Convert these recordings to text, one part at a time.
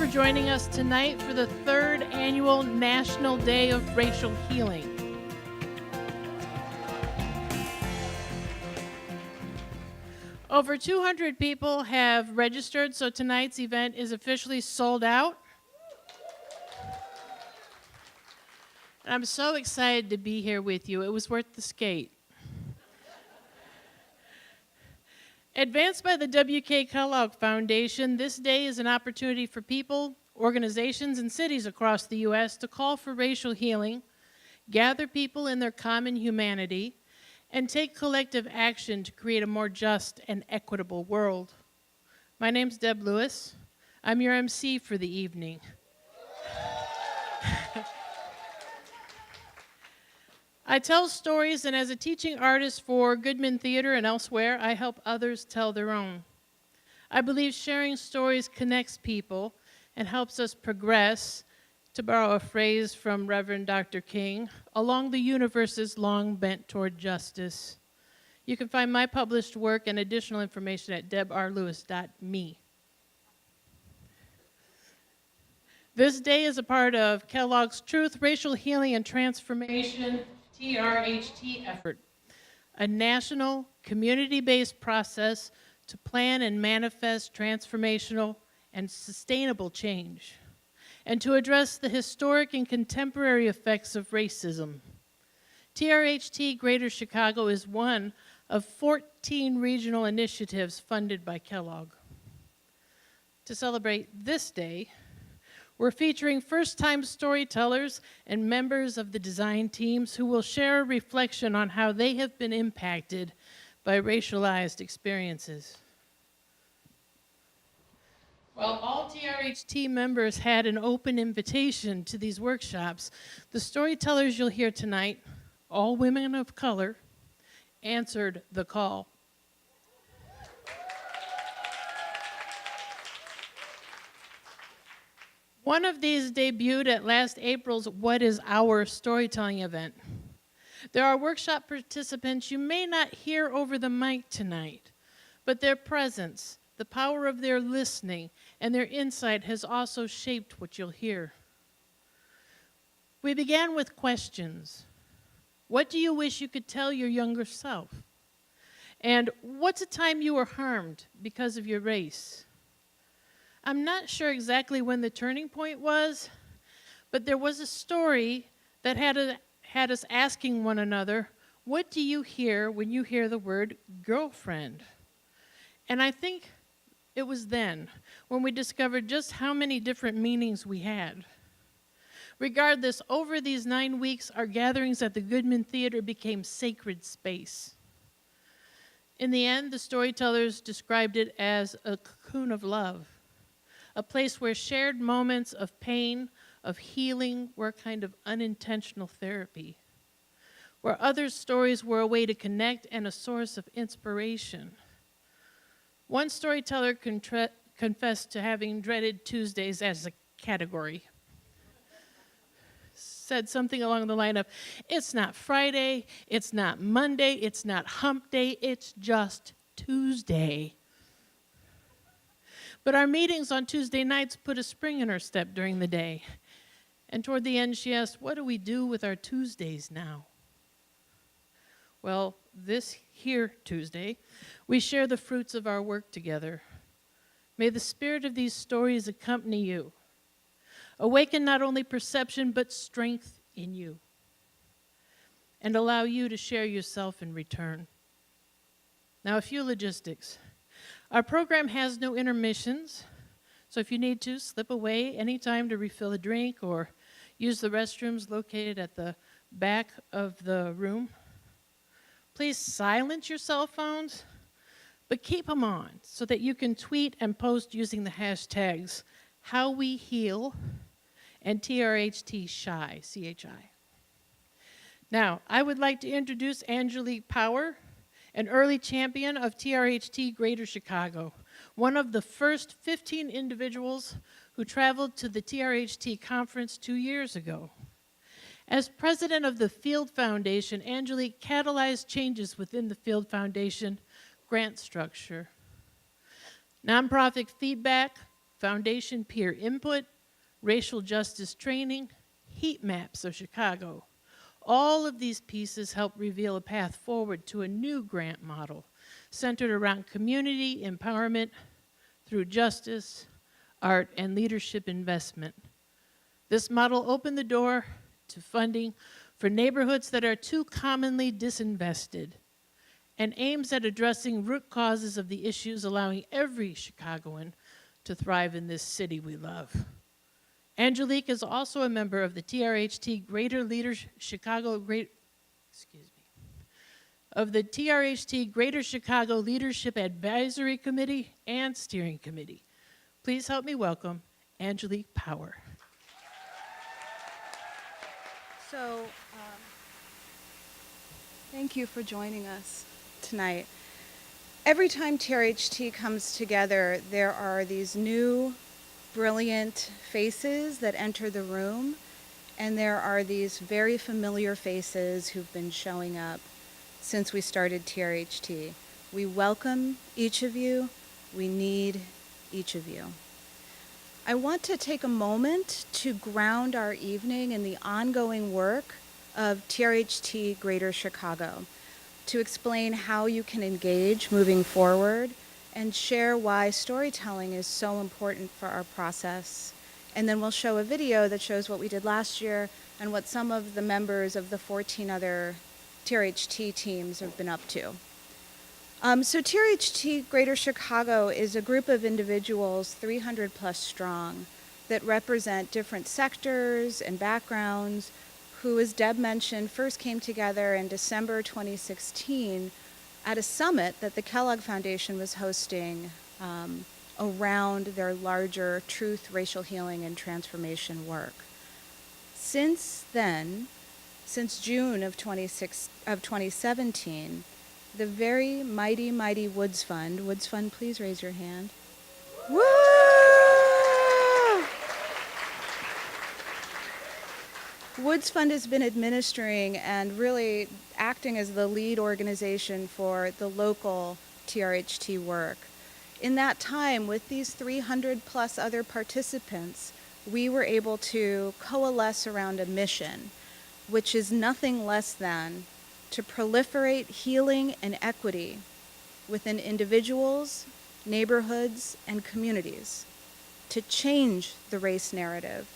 for joining us tonight for the third annual National Day of Racial Healing. Over 200 people have registered, so tonight's event is officially sold out. I'm so excited to be here with you. It was worth the skate. Advanced by the W.K. Kellogg Foundation, this day is an opportunity for people, organizations, and cities across the U.S. to call for racial healing, gather people in their common humanity, and take collective action to create a more just and equitable world. My name's Deb Lewis. I'm your MC for the evening. I tell stories, and as a teaching artist for Goodman Theater and elsewhere, I help others tell their own. I believe sharing stories connects people and helps us progress, to borrow a phrase from Reverend Dr. King, along the universe's long bent toward justice. You can find my published work and additional information at debrlewis.me. This day is a part of Kellogg's Truth, Racial Healing, and Transformation TRHT effort, a national, community-based process to plan and manifest transformational and sustainable change, and to address the historic and contemporary effects of racism. TRHT Greater Chicago is one of 14 regional initiatives funded by Kellogg. To celebrate this day, we're featuring first-time storytellers and members of the design teams who will share a reflection on how they have been impacted by racialized experiences. While all TRHT members had an open invitation to these workshops, the storytellers you'll hear tonight, all women of color, answered the call. One of these debuted at last April's What is Our Storytelling event. There are workshop participants you may not hear over the mic tonight, but their presence, the power of their listening, and their insight has also shaped what you'll hear. We began with questions. What do you wish you could tell your younger self? And what's a time you were harmed because of your race? I'm not sure exactly when the turning point was, but there was a story that had us asking one another, what do you hear when you hear the word girlfriend? And I think it was then when we discovered just how many different meanings we had. Regardless, over these 9 weeks, our gatherings at the Goodman Theater became sacred space. In the end, the storytellers described it as a cocoon of love, a place where shared moments of pain, of healing, were a kind of unintentional therapy, where others' stories were a way to connect and a source of inspiration. One storyteller confessed to having dreaded Tuesdays as a category. Said something along the line of, it's not Friday, it's not Monday, it's not hump day, it's just Tuesday. But our meetings on Tuesday nights put a spring in her step during the day. And toward the end, she asked, what do we do with our Tuesdays now? Well, this here Tuesday, we share the fruits of our work together. May the spirit of these stories accompany you. Awaken not only perception, but strength in you. And allow you to share yourself in return. Now, a few logistics. Our program has no intermissions, so if you need to, slip away anytime to refill a drink or use the restrooms located at the back of the room. Please silence your cell phones, but keep them on so that you can tweet and post using the hashtags HowWeHeal and TRHTShy, C-H-I. Now, I would like to introduce Angelique Power, an early champion of TRHT Greater Chicago, one of the first 15 individuals who traveled to the TRHT conference 2 years ago. As president of the Field Foundation, Angelique catalyzed changes within the Field Foundation grant structure. Nonprofit feedback, foundation peer input, racial justice training, heat maps of Chicago. All of these pieces help reveal a path forward to a new grant model centered around community empowerment through justice, art, and leadership investment. This model opened the door to funding for neighborhoods that are too commonly disinvested and aims at addressing root causes of the issues allowing every Chicagoan to thrive in this city we love. Angelique is also a member of the TRHT Greater Chicago Leadership Advisory Committee and Steering Committee. Please help me welcome Angelique Power. So, thank you for joining us tonight. Every time TRHT comes together, there are these new, brilliant faces that enter the room, and there are these very familiar faces who've been showing up since we started TRHT. We welcome each of you. We need each of you. I want to take a moment to ground our evening in the ongoing work of TRHT Greater Chicago, to explain how you can engage moving forward and share why storytelling is so important for our process. And then we'll show a video that shows what we did last year and what some of the members of the 14 other TRHT teams have been up to. So TRHT Greater Chicago is a group of individuals, 300 plus strong, that represent different sectors and backgrounds, who, as Deb mentioned, first came together in December 2016 at a summit that the Kellogg Foundation was hosting around their larger truth, racial healing, and transformation work. Since then, since June of 2017, the very mighty, mighty Woods Fund, please raise your hand. Woo! Woods Fund has been administering and really acting as the lead organization for the local TRHT work. In that time, with these 300 plus other participants, we were able to coalesce around a mission, which is nothing less than to proliferate healing and equity within individuals, neighborhoods, and communities, to change the race narrative,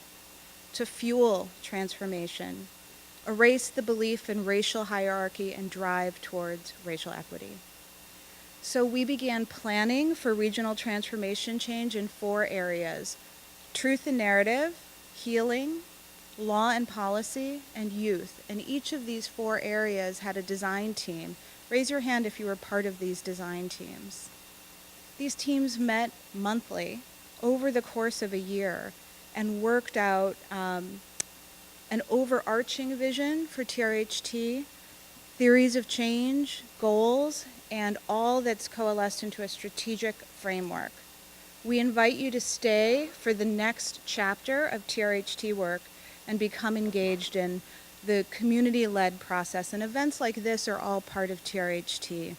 to fuel transformation, erase the belief in racial hierarchy, and drive towards racial equity. So we began planning for regional transformation change in 4 areas: truth and narrative, healing, law and policy, and youth. And each of these 4 areas had a design team. Raise your hand if you were part of these design teams. These teams met monthly over the course of a year and worked out an overarching vision for TRHT, theories of change, goals, and all that's coalesced into a strategic framework. We invite you to stay for the next chapter of TRHT work and become engaged in the community-led process. And events like this are all part of TRHT.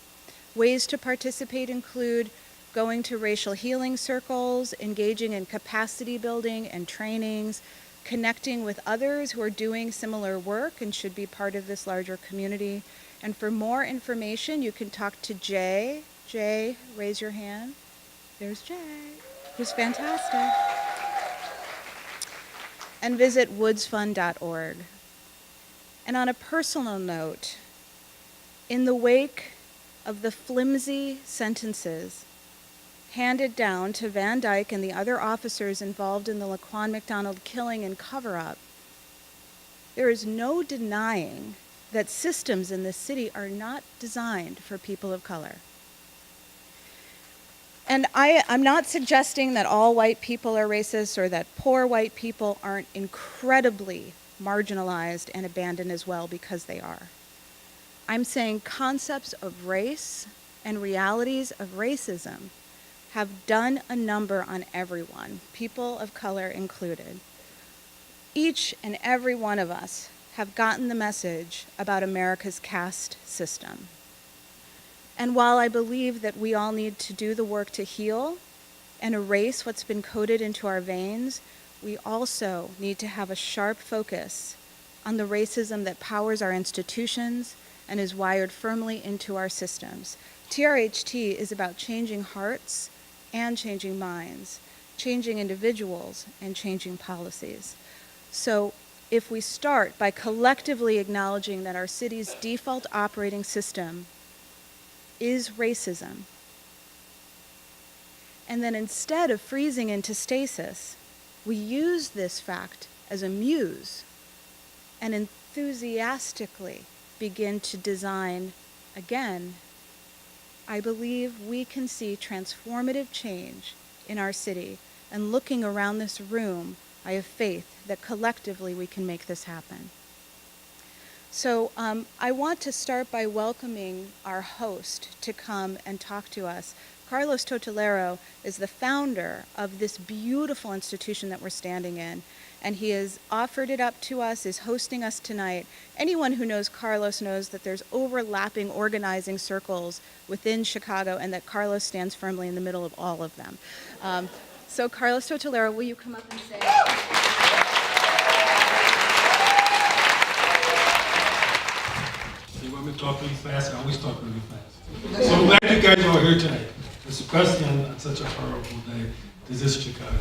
Ways to participate include going to racial healing circles, engaging in capacity building and trainings, connecting with others who are doing similar work and should be part of this larger community. And for more information, you can talk to Jay. Jay, raise your hand. There's Jay, who's fantastic. And visit woodsfund.org. And on a personal note, in the wake of the flimsy sentences handed down to Van Dyke and the other officers involved in the Laquan McDonald killing and cover-up, there is no denying that systems in this city are not designed for people of color. And I'm not suggesting that all white people are racist or that poor white people aren't incredibly marginalized and abandoned as well, because they are. I'm saying concepts of race and realities of racism have done a number on everyone, people of color included. Each and every one of us have gotten the message about America's caste system. And while I believe that we all need to do the work to heal and erase what's been coded into our veins, we also need to have a sharp focus on the racism that powers our institutions and is wired firmly into our systems. TRHT is about changing hearts and changing minds, changing individuals and changing policies. So if we start by collectively acknowledging that our city's default operating system is racism, and then instead of freezing into stasis, we use this fact as a muse and enthusiastically begin to design again, I believe we can see transformative change in our city. And looking around this room, I have faith that collectively we can make this happen. So I want to start by welcoming our host to come and talk to us. Carlos Totolero is the founder of this beautiful institution that we're standing in, and he has offered it up to us, is hosting us tonight. Anyone who knows Carlos knows that there's overlapping organizing circles within Chicago, and that Carlos stands firmly in the middle of all of them. So Carlos Totolero, will you come up and say? You want me to talk really fast? I always talk really fast. So I'm glad you guys are here tonight, especially on such a horrible day. This is Chicago.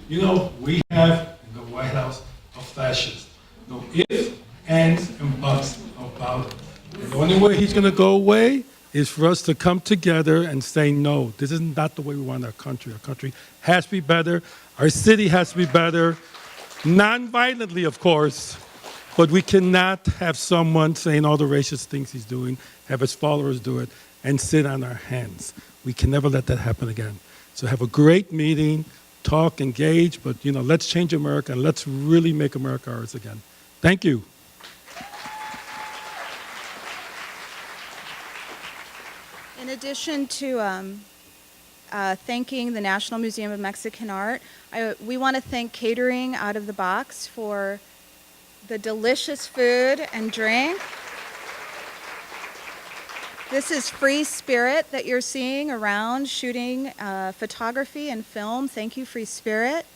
You know, we have in the White House a fascist. No ifs, ands, and buts about it. And the only way he's going to go away is for us to come together and say, no, this is not the way we want our country. Our country has to be better. Our city has to be better. Non-violently, of course. But we cannot have someone saying all the racist things he's doing, have his followers do it, and sit on our hands. We can never let that happen again. So have a great meeting, talk, engage, but let's change America and let's really make America ours again. Thank you. In addition to thanking the National Museum of Mexican Art, we want to thank Catering Out of the Box for the delicious food and drink. This is Free Spirit that you're seeing around shooting photography and film. Thank you, Free Spirit.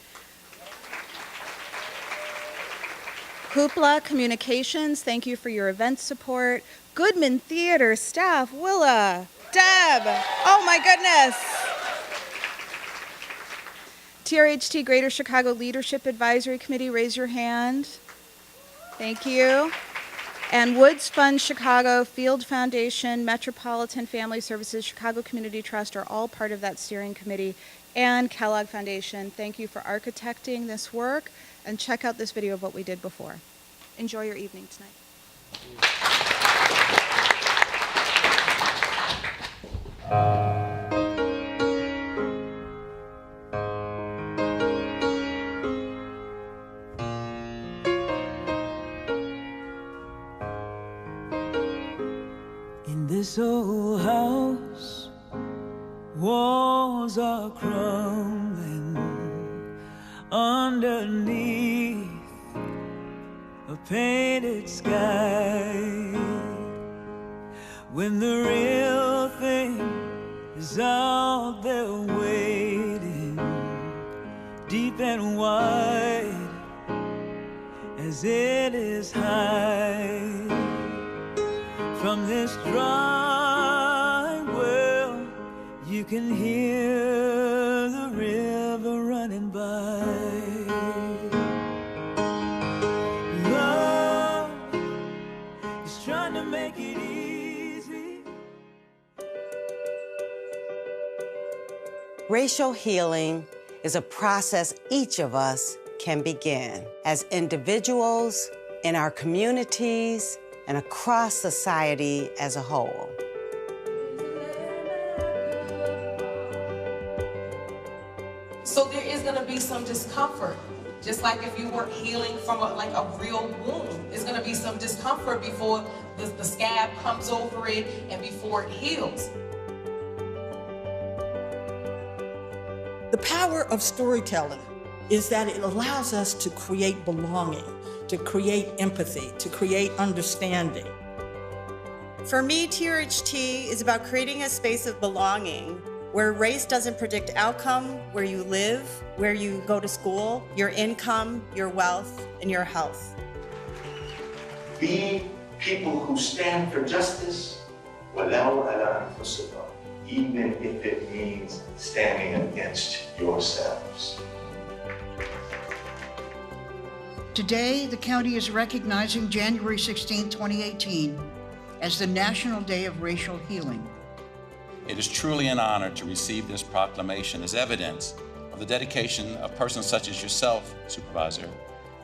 Hoopla Communications, thank you for your event support. Goodman Theater staff, Willa, Deb, oh my goodness. TRHT Greater Chicago Leadership Advisory Committee, raise your hand. Thank you. And Woods Fund Chicago, Field Foundation, Metropolitan Family Services, Chicago Community Trust are all part of that steering committee. And Kellogg Foundation, thank you for architecting this work. And check out this video of what we did before. Enjoy your evening tonight. In this old house, walls are crumbling underneath a painted sky. When the real thing is out there waiting, deep and wide as it is high. From this dry well, you can hear the river running by. Love is trying to make it easy. Racial healing is a process each of us can begin as individuals, in our communities, and across society as a whole. So there is going to be some discomfort, just like if you were healing from a real wound. There's going to be some discomfort before the scab comes over it and before it heals. The power of storytelling is that it allows us to create belonging, to create empathy, to create understanding. For me, TRHT is about creating a space of belonging where race doesn't predict outcome, where you live, where you go to school, your income, your wealth, and your health. Be people who stand for justice, ولو على أنفسكم, even if it means standing against yourselves. Today, the county is recognizing January 16, 2018 as the National Day of Racial Healing. It is truly an honor to receive this proclamation as evidence of the dedication of persons such as yourself, Supervisor,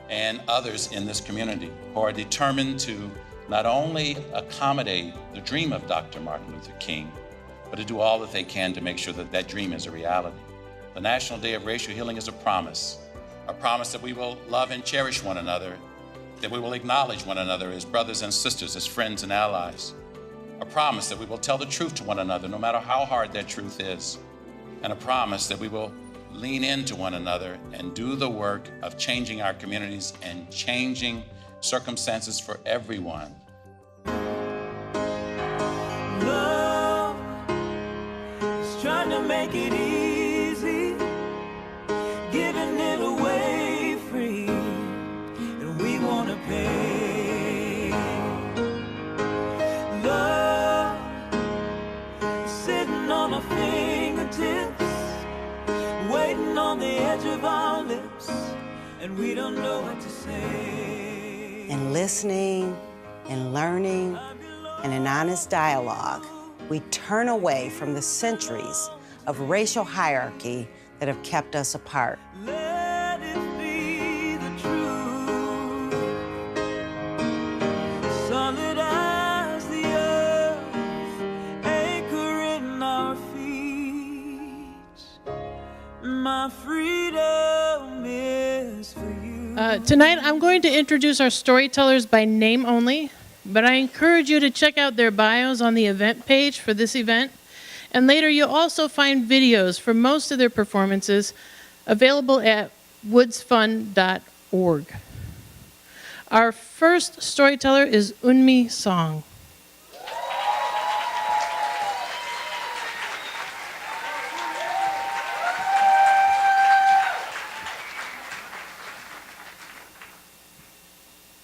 and others in this community who are determined to not only accommodate the dream of Dr. Martin Luther King, but to do all that they can to make sure that that dream is a reality. The National Day of Racial Healing is a promise that we will love and cherish one another, that we will acknowledge one another as brothers and sisters, as friends and allies. A promise that we will tell the truth to one another, no matter how hard that truth is. And a promise that we will lean into one another and do the work of changing our communities and changing circumstances for everyone. Love is trying to make it easy, giving it away free, and we want to pay. Love is sitting on our fingertips, waiting on the edge of our lips, and we don't know what to say. In listening, in learning, and in honest dialogue, we turn away from the centuries of racial hierarchy that have kept us apart. Let it be the truth, solid as the earth, anchor in our feet. My freedom is for you. Tonight, I'm going to introduce our storytellers by name only, but I encourage you to check out their bios on the event page for this event. And later, you'll also find videos for most of their performances available at woodsfund.org. Our first storyteller is Unmi Song.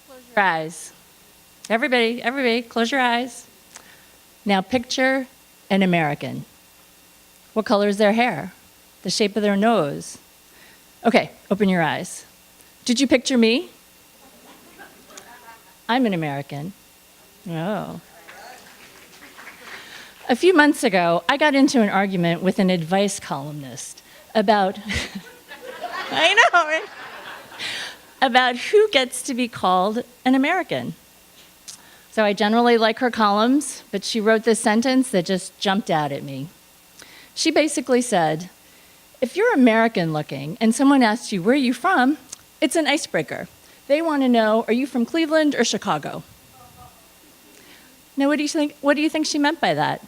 Close your eyes. Everybody, close your eyes. Now picture an American. What color is their hair? The shape of their nose? Okay, open your eyes. Did you picture me? I'm an American. Oh. A few months ago, I got into an argument with an advice columnist about, I know, right? About who gets to be called an American. So I generally like her columns, but she wrote this sentence that just jumped out at me. She basically said, if you're American looking and someone asks you, where are you from? It's an icebreaker. They want to know, are you from Cleveland or Chicago? Now, what do you think she meant by that?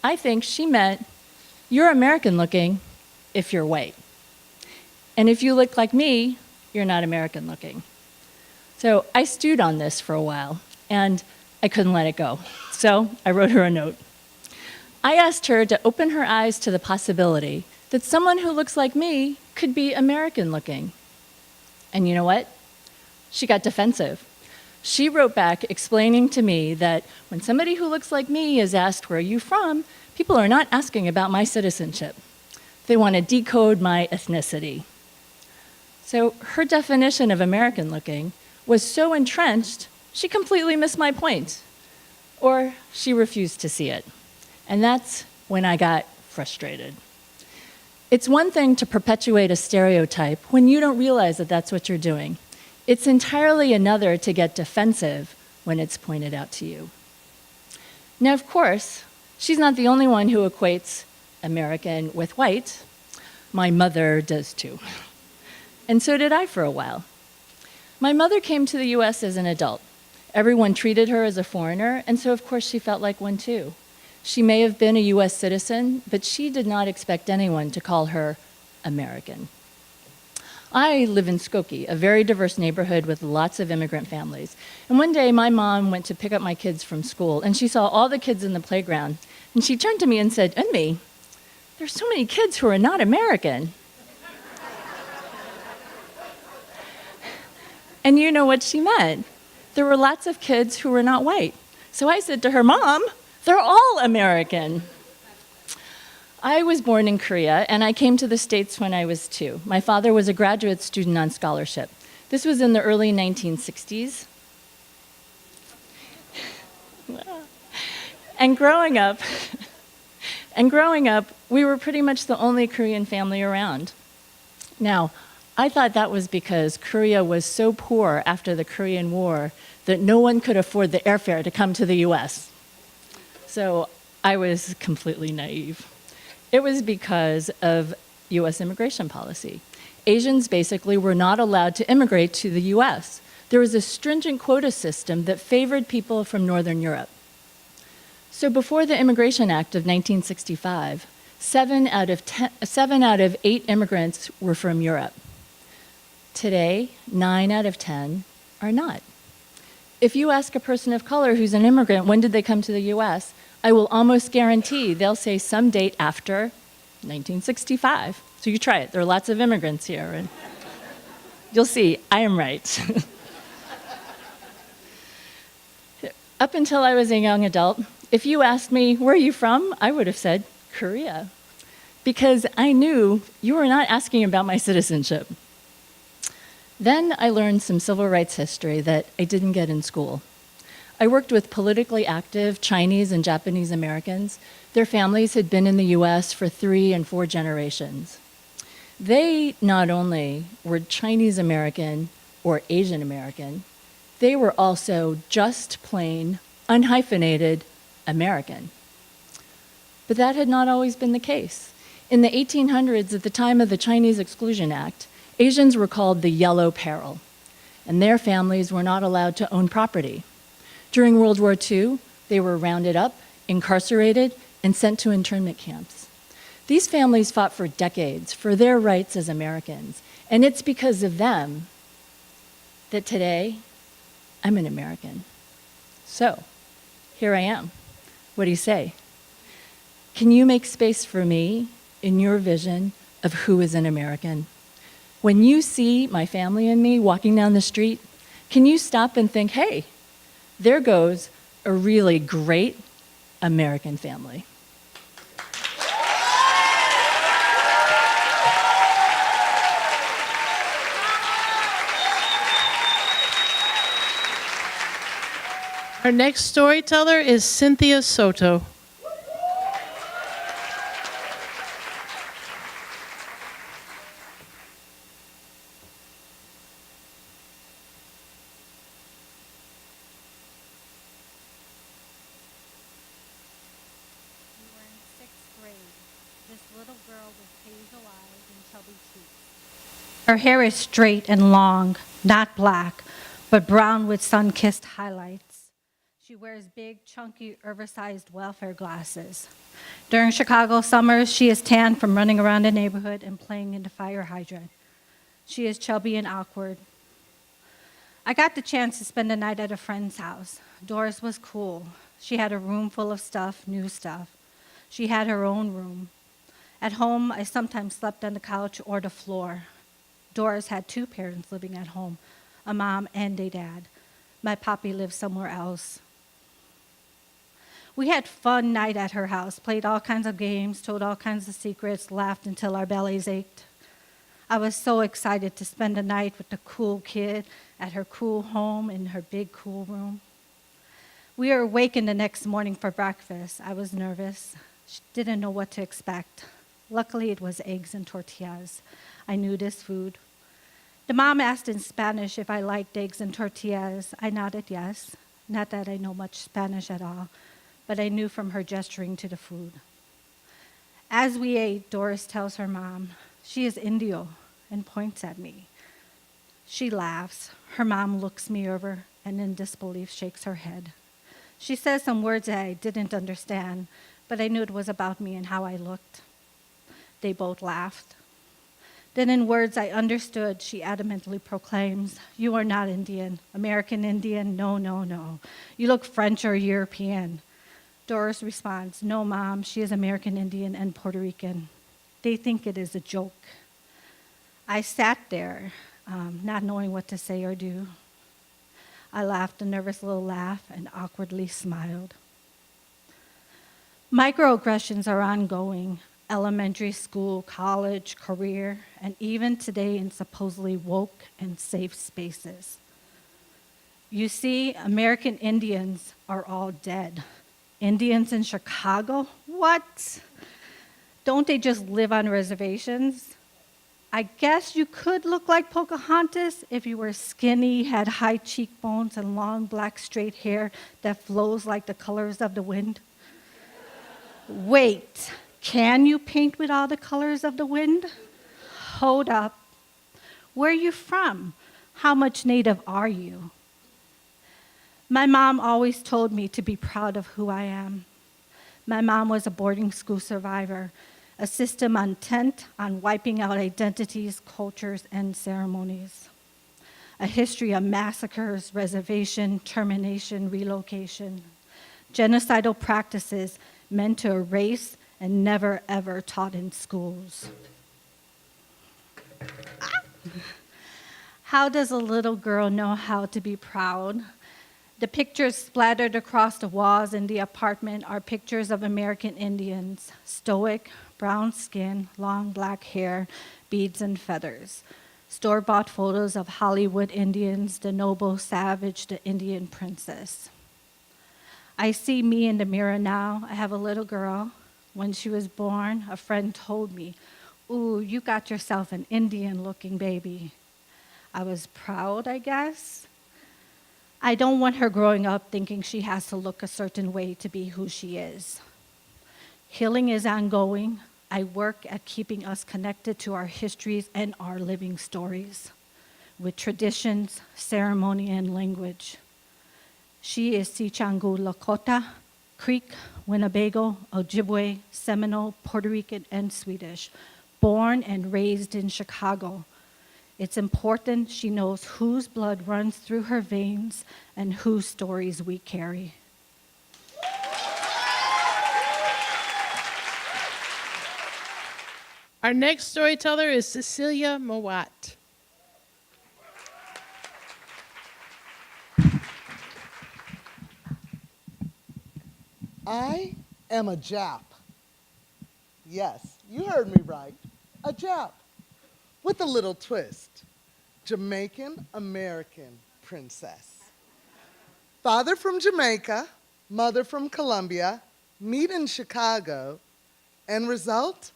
I think she meant, you're American looking if you're white. And if you look like me, you're not American looking. So I stewed on this for a while, and I couldn't let it go. So I wrote her a note. I asked her to open her eyes to the possibility that someone who looks like me could be American looking. And you know what? She got defensive. She wrote back explaining to me that when somebody who looks like me is asked, where are you from, people are not asking about my citizenship. They want to decode my ethnicity. So her definition of American looking was so entrenched, she completely missed my point. Or she refused to see it. And that's when I got frustrated. It's one thing to perpetuate a stereotype when you don't realize that that's what you're doing. It's entirely another to get defensive when it's pointed out to you. Now, of course, she's not the only one who equates American with white. My mother does too. And so did I for a while. My mother came to the US as an adult. Everyone treated her as a foreigner, and so of course she felt like one too. She may have been a US citizen, but she did not expect anyone to call her American. I live in Skokie, a very diverse neighborhood with lots of immigrant families. And one day my mom went to pick up my kids from school, and she saw all the kids in the playground, and she turned to me and said, Unmi, there's so many kids who are not American. And you know what she meant. There were lots of kids who were not white. So I said to her, Mom, they're all American. I was born in Korea, and I came to the States when I was 2. My father was a graduate student on scholarship. This was in the early 1960s. And growing up, we were pretty much the only Korean family around. Now, I thought that was because Korea was so poor after the Korean War that no one could afford the airfare to come to the US. So I was completely naive. It was because of US immigration policy. Asians basically were not allowed to immigrate to the US. There was a stringent quota system that favored people from Northern Europe. So before the Immigration Act of 1965, 7 out of 8 immigrants were from Europe. Today, 9 out of 10 are not. If you ask a person of color who's an immigrant, when did they come to the US, I will almost guarantee they'll say some date after 1965. So you try it. There are lots of immigrants here, and you'll see, I am right. Up until I was a young adult, if you asked me, where are you from? I would have said, Korea. Because I knew you were not asking about my citizenship. Then I learned some civil rights history that I didn't get in school. I worked with politically active Chinese and Japanese Americans. Their families had been in the US for 3 and 4 generations. They not only were Chinese American or Asian American, they were also just plain, unhyphenated American. But that had not always been the case. In the 1800s, at the time of the Chinese Exclusion Act, Asians were called the yellow peril, and their families were not allowed to own property. During World War II, they were rounded up, incarcerated, and sent to internment camps. These families fought for decades for their rights as Americans, and it's because of them that today I'm an American. So, here I am. What do you say? Can you make space for me in your vision of who is an American? When you see my family and me walking down the street, can you stop and think, hey, there goes a really great American family? Our next storyteller is Cynthia Soto. Her hair is straight and long, not black, but brown with sun-kissed highlights. She wears big, chunky, oversized welfare glasses. During Chicago summers, she is tan from running around the neighborhood and playing in the fire hydrant. She is chubby and awkward. I got the chance to spend the night at a friend's house. Doris was cool. She had a room full of stuff, new stuff. She had her own room. At home, I sometimes slept on the couch or the floor. Doris had 2 parents living at home, a mom and a dad. My papi lived somewhere else. We had fun night at her house, played all kinds of games, told all kinds of secrets, laughed until our bellies ached. I was so excited to spend the night with the cool kid at her cool home in her big cool room. We were awakened the next morning for breakfast. I was nervous, didn't know what to expect. Luckily, it was eggs and tortillas. I knew this food. The mom asked in Spanish if I liked eggs and tortillas. I nodded yes. Not that I know much Spanish at all, but I knew from her gesturing to the food. As we ate, Doris tells her mom, she is Indio, and points at me. She laughs. Her mom looks me over and in disbelief shakes her head. She says some words that I didn't understand, but I knew it was about me and how I looked. They both laughed. Then in words I understood, she adamantly proclaims, you are not Indian, American Indian, no, no, no. You look French or European. Doris responds, "No, Mom, she is American Indian and Puerto Rican. They think it is a joke." I sat there, not knowing what to say or do. I laughed a nervous little laugh and awkwardly smiled. Microaggressions are ongoing: elementary school, college, career, and even today in supposedly woke and safe spaces. You see, American Indians are all dead. Indians in Chicago? What? Don't they just live on reservations? I guess you could look like Pocahontas if you were skinny, had high cheekbones, and long black straight hair that flows like the colors of the wind. Wait, can you paint with all the colors of the wind? Hold up. Where are you from? How much Native are you? My mom always told me to be proud of who I am. My mom was a boarding school survivor, a system intent on wiping out identities, cultures, and ceremonies. A history of massacres, reservation, termination, relocation. Genocidal practices meant to erase and never ever taught in schools. How does a little girl know how to be proud? The pictures splattered across the walls in the apartment are pictures of American Indians, stoic, brown skin, long black hair, beads and feathers. Store-bought photos of Hollywood Indians, the noble savage, the Indian princess. I see me in the mirror now. I have a little girl. When she was born, a friend told me, "Ooh, you got yourself an Indian-looking baby." I was proud, I guess. I don't want her growing up thinking she has to look a certain way to be who she is. Healing is ongoing. I work at keeping us connected to our histories and our living stories, with traditions, ceremony, and language. She is Sichangu Lakota, Creek, Winnebago, Ojibwe, Seminole, Puerto Rican, and Swedish, born and raised in Chicago. It's important she knows whose blood runs through her veins and whose stories we carry. Our next storyteller is Cecilia Mowat. I am a Jap. Yes, you heard me right. A Jap. With a little twist. Jamaican American princess. Father from Jamaica, mother from Colombia, meet in Chicago. End result?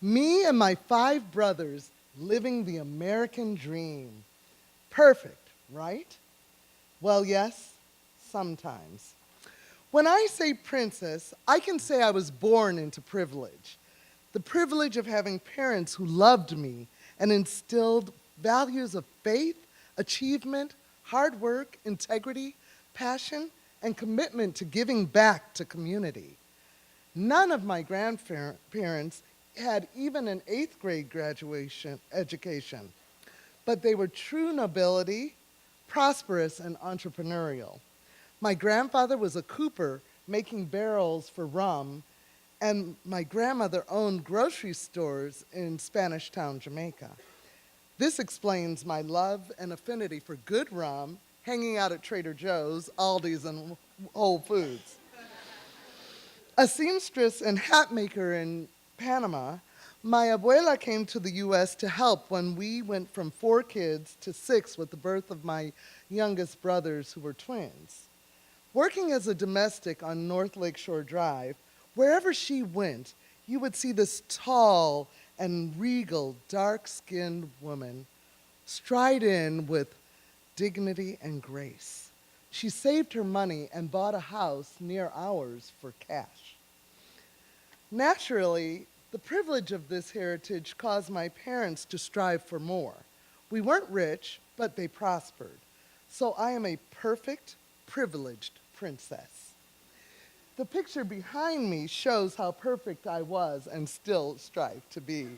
Me and my 5 brothers living the American dream. Perfect, right? Well, yes, sometimes. When I say princess, I can say I was born into privilege. The privilege of having parents who loved me and instilled values of faith, achievement, hard work, integrity, passion, and commitment to giving back to community. None of my grandparents had even an 8th grade graduation education, but they were true nobility, prosperous, and entrepreneurial. My grandfather was a cooper making barrels for rum, and my grandmother owned grocery stores in Spanish Town, Jamaica. This explains my love and affinity for good rum, hanging out at Trader Joe's, Aldi's, and Whole Foods. A seamstress and hat maker in Panama, my abuela came to the U.S. to help when we went from 4 kids to 6 with the birth of my youngest brothers who were twins. Working as a domestic on North Lakeshore Drive, wherever she went, you would see this tall and regal, dark-skinned woman stride in with dignity and grace. She saved her money and bought a house near ours for cash. Naturally, the privilege of this heritage caused my parents to strive for more. We weren't rich, but they prospered. So I am a perfect, privileged princess. The picture behind me shows how perfect I was and still strive to be.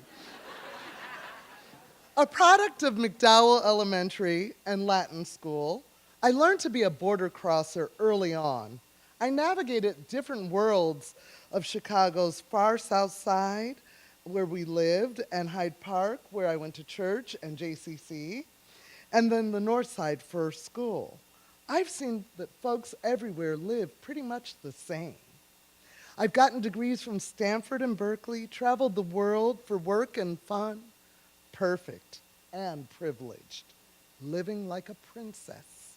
A product of McDowell Elementary and Latin School, I learned to be a border crosser early on. I navigated different worlds of Chicago's far south side, where we lived, and Hyde Park, where I went to church and JCC, and then the north side for school. I've seen that folks everywhere live pretty much the same. I've gotten degrees from Stanford and Berkeley, traveled the world for work and fun, perfect and privileged, living like a princess.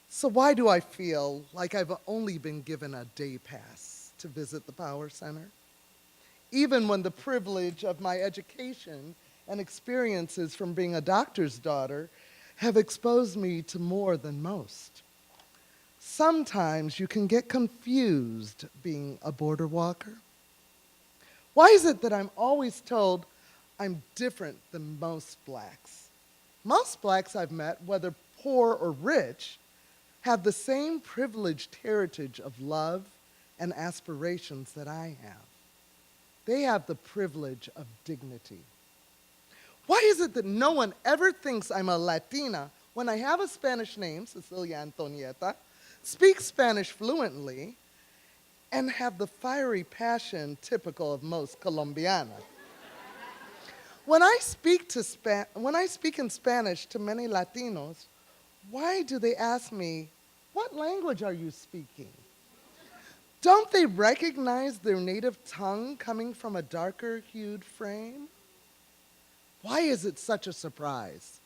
So why do I feel like I've only been given a day pass to visit the Power Center? Even when the privilege of my education and experiences from being a doctor's daughter have exposed me to more than most. Sometimes you can get confused being a border walker. Why is it that I'm always told I'm different than most blacks? Most blacks I've met, whether poor or rich, have the same privileged heritage of love and aspirations that I have. They have the privilege of dignity. Why is it that no one ever thinks I'm a Latina when I have a Spanish name, Cecilia Antonieta, speak Spanish fluently, and have the fiery passion typical of most Colombianas? When I speak in Spanish to many Latinos, why do they ask me, "What language are you speaking?" Don't they recognize their native tongue coming from a darker-hued frame? Why is it such a surprise?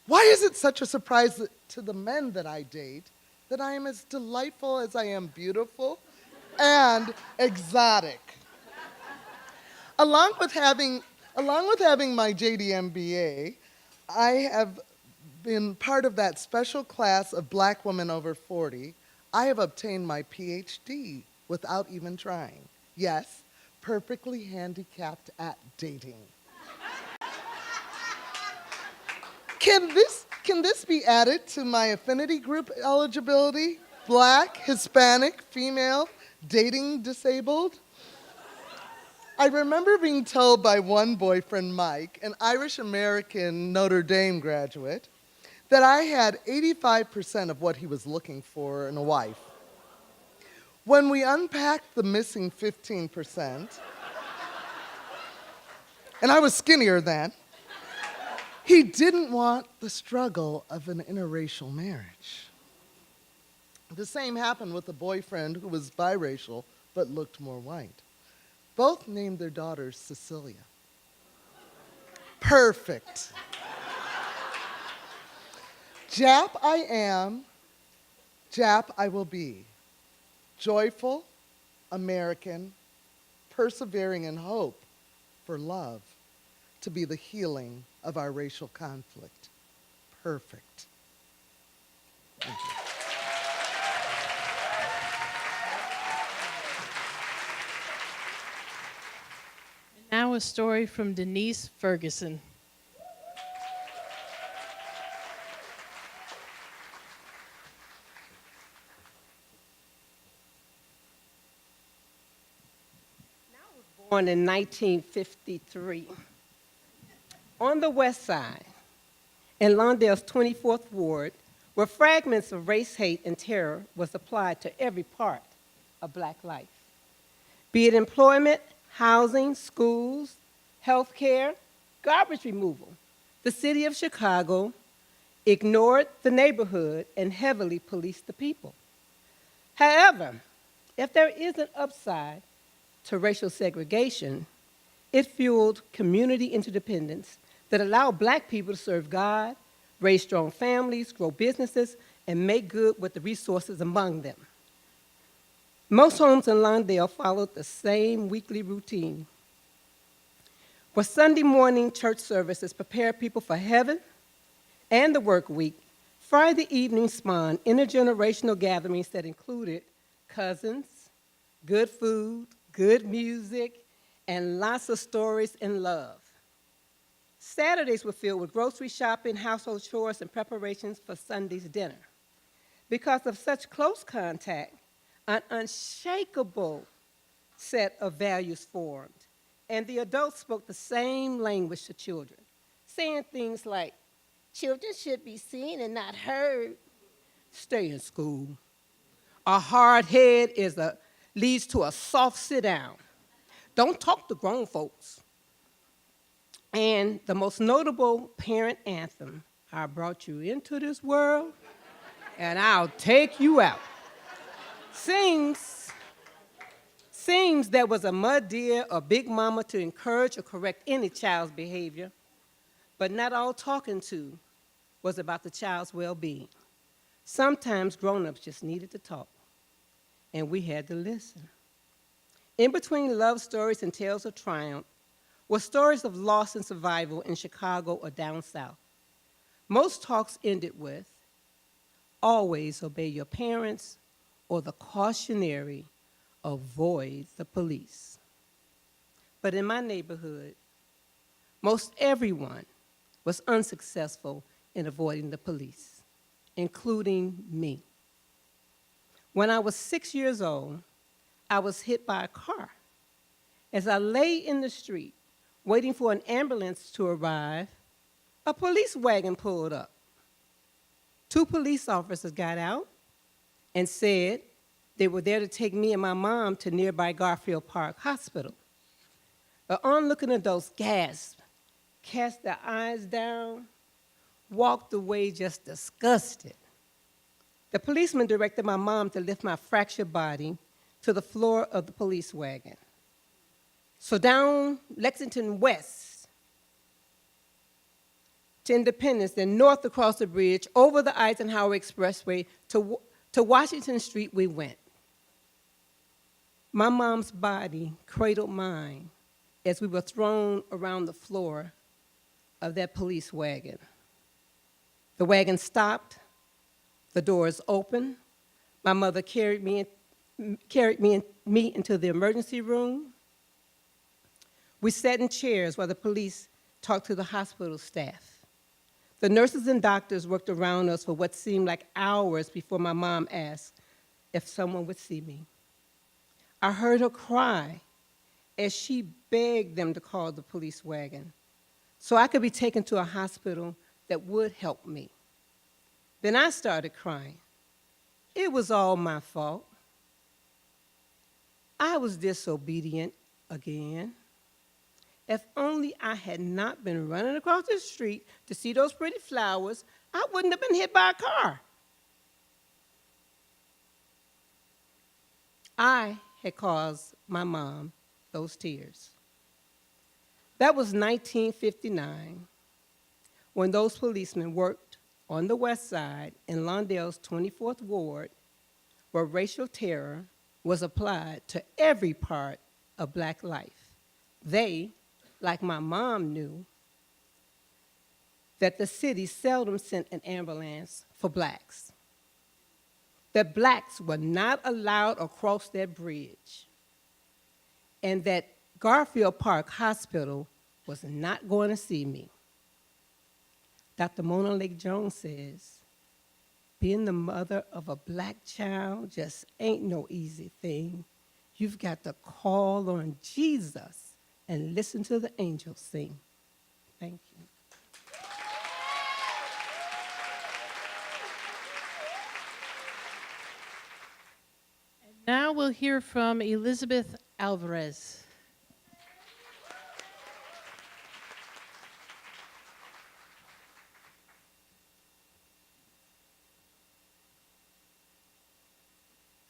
Why is it such a surprise to the men that I date that I am as delightful as I am beautiful and exotic? Along with having my JD MBA, I have been part of that special class of black women over 40. I have obtained my PhD without even trying. Yes, perfectly handicapped at dating. Can this be added to my affinity group eligibility? Black, Hispanic, female, dating disabled? I remember being told by one boyfriend, Mike, an Irish-American Notre Dame graduate, that I had 85% of what he was looking for in a wife. When we unpacked the missing 15%, and I was skinnier then, he didn't want the struggle of an interracial marriage. The same happened with a boyfriend who was biracial but looked more white. Both named their daughters Cecilia. Perfect. Jap I am, Jap I will be. Joyful, American, persevering in hope for love, to be the healing of our racial conflict. Perfect. Thank you. Now a story from Denise Ferguson. Born in 1953. On the west side, in Lawndale's 24th Ward, where fragments of race, hate, and terror was applied to every part of black life. Be it employment, housing, schools, healthcare, garbage removal, the city of Chicago ignored the neighborhood and heavily policed the people. However, if there is an upside to racial segregation, it fueled community interdependence that allowed black people to serve God, raise strong families, grow businesses, and make good with the resources among them. Most homes in Lawndale followed the same weekly routine, where Sunday morning church services prepared people for heaven and the work week. Friday evening spawned intergenerational gatherings that included cousins, good food, good music, and lots of stories and love. Saturdays were filled with grocery shopping, household chores, and preparations for Sunday's dinner. Because of such close contact, an unshakable set of values formed, and the adults spoke the same language to children, saying things like, "Children should be seen and not heard. Stay in school. A hard head leads to a soft sit down. Don't talk to grown folks. And the most notable parent anthem, I brought you into this world and I'll take you out, seems there was a mud deer or big mama to encourage or correct any child's behavior, but not all talking to was about the child's well-being. Sometimes grown-ups just needed to talk, and we had to listen. In between love stories and tales of triumph were stories of loss and survival in Chicago or down south. Most talks ended with, always obey your parents, or the cautionary, avoid the police. But in my neighborhood, most everyone was unsuccessful in avoiding the police, including me. When I was 6 years old, I was hit by a car. As I lay in the street, waiting for an ambulance to arrive, a police wagon pulled up. 2 police officers got out and said they were there to take me and my mom to nearby Garfield Park Hospital. The onlooking adults gasped, cast their eyes down, walked away just disgusted. The policeman directed my mom to lift my fractured body to the floor of the police wagon. So down Lexington West to Independence, then north across the bridge, over the Eisenhower Expressway to Washington Street we went. My mom's body cradled mine as we were thrown around the floor of that police wagon. The wagon stopped, the doors opened. My mother carried me into the emergency room. We sat in chairs while the police talked to the hospital staff. The nurses and doctors worked around us for what seemed like hours before my mom asked if someone would see me. I heard her cry as she begged them to call the police wagon so I could be taken to a hospital that would help me. Then I started crying. It was all my fault. I was disobedient again. If only I had not been running across the street to see those pretty flowers, I wouldn't have been hit by a car. I had caused my mom those tears. That was 1959, when those policemen worked on the West Side in Lawndale's 24th Ward, where racial terror was applied to every part of Black life. They, like my mom, knew that the city seldom sent an ambulance for Blacks, that Blacks were not allowed across that bridge, and that Garfield Park Hospital was not going to see me. Dr. Mona Lake Jones says, being the mother of a Black child just ain't no easy thing. You've got to call on Jesus and listen to the angels sing. Thank you. Now we'll hear from Elizabeth Alvarez.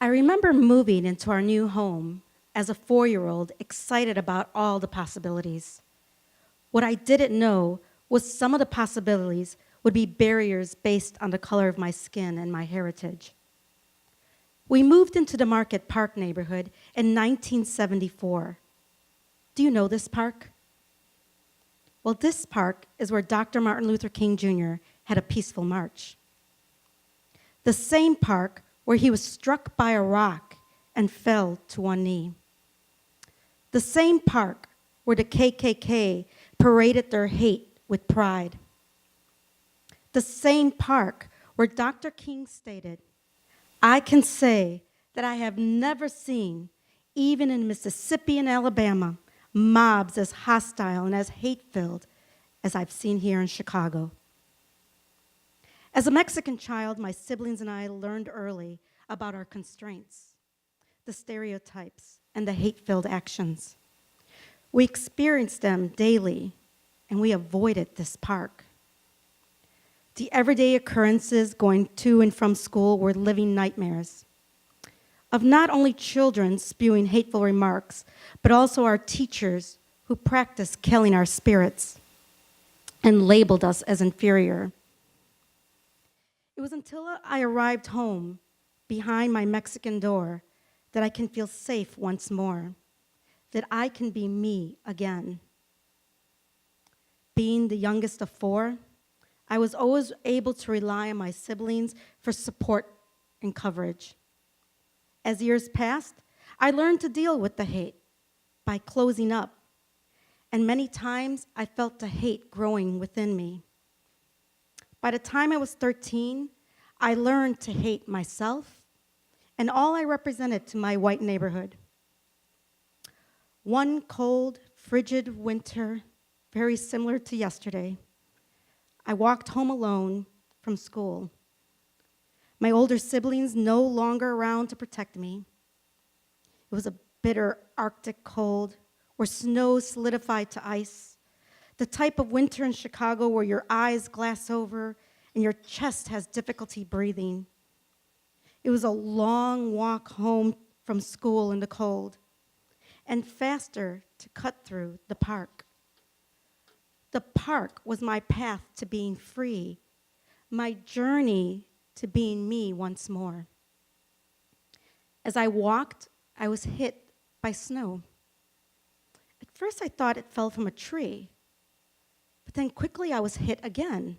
I remember moving into our new home as a 4-year-old, excited about all the possibilities. What I didn't know was some of the possibilities would be barriers based on the color of my skin and my heritage. We moved into the Market Park neighborhood in 1974. Do you know this park? Well, this park is where Dr. Martin Luther King Jr. had a peaceful march. The same park where he was struck by a rock and fell to one knee. The same park where the KKK paraded their hate with pride. The same park where Dr. King stated, I can say that I have never seen, even in Mississippi and Alabama, mobs as hostile and as hate-filled as I've seen here in Chicago. As a Mexican child, my siblings and I learned early about our constraints, the stereotypes, and the hate-filled actions. We experience them daily, and we avoided this park. The everyday occurrences going to and from school were living nightmares of not only children spewing hateful remarks, but also our teachers who practiced killing our spirits and labeled us as inferior. It was until I arrived home behind my Mexican door that I can feel safe once more, that I can be me again. Being the youngest of four, I was always able to rely on my siblings for support and coverage. As years passed, I learned to deal with the hate by closing up, and many times I felt the hate growing within me. By the time I was 13, I learned to hate myself and all I represented to my white neighborhood. One cold, frigid winter, very similar to yesterday, I walked home alone from school. My older siblings no longer around to protect me. It was a bitter Arctic cold where snow solidified to ice, the type of winter in Chicago where your eyes glass over and your chest has difficulty breathing. It was a long walk home from school in the cold, and faster to cut through the park. The park was my path to being free, my journey to being me once more. As I walked, I was hit by snow. At first I thought it fell from a tree, but then quickly I was hit again.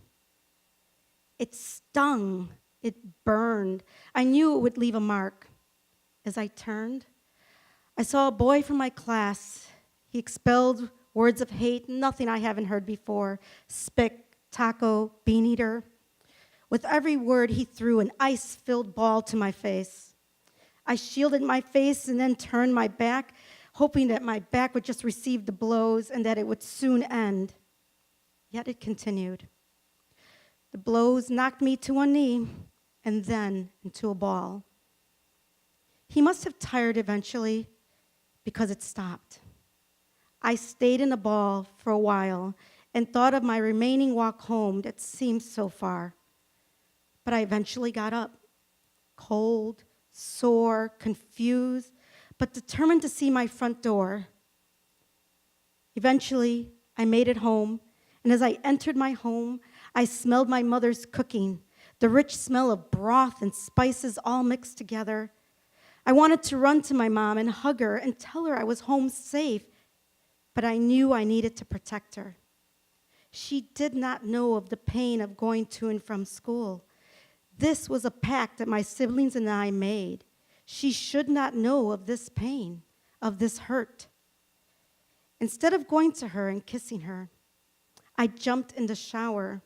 It stung, it burned. I knew it would leave a mark. As I turned, I saw a boy from my class. He expelled words of hate, nothing I haven't heard before. Spick, taco, bean eater. With every word, he threw an ice-filled ball to my face. I shielded my face and then turned my back, hoping that my back would just receive the blows and that it would soon end. Yet it continued. The blows knocked me to one knee and then into a ball. He must have tired eventually because it stopped. I stayed in the ball for a while and thought of my remaining walk home that seemed so far. But I eventually got up, cold, sore, confused, but determined to see my front door. Eventually, I made it home, and as I entered my home, I smelled my mother's cooking, the rich smell of broth and spices all mixed together. I wanted to run to my mom and hug her and tell her I was home safe, but I knew I needed to protect her. She did not know of the pain of going to and from school. This was a pact that my siblings and I made. She should not know of this pain, of this hurt. Instead of going to her and kissing her, I jumped in the shower.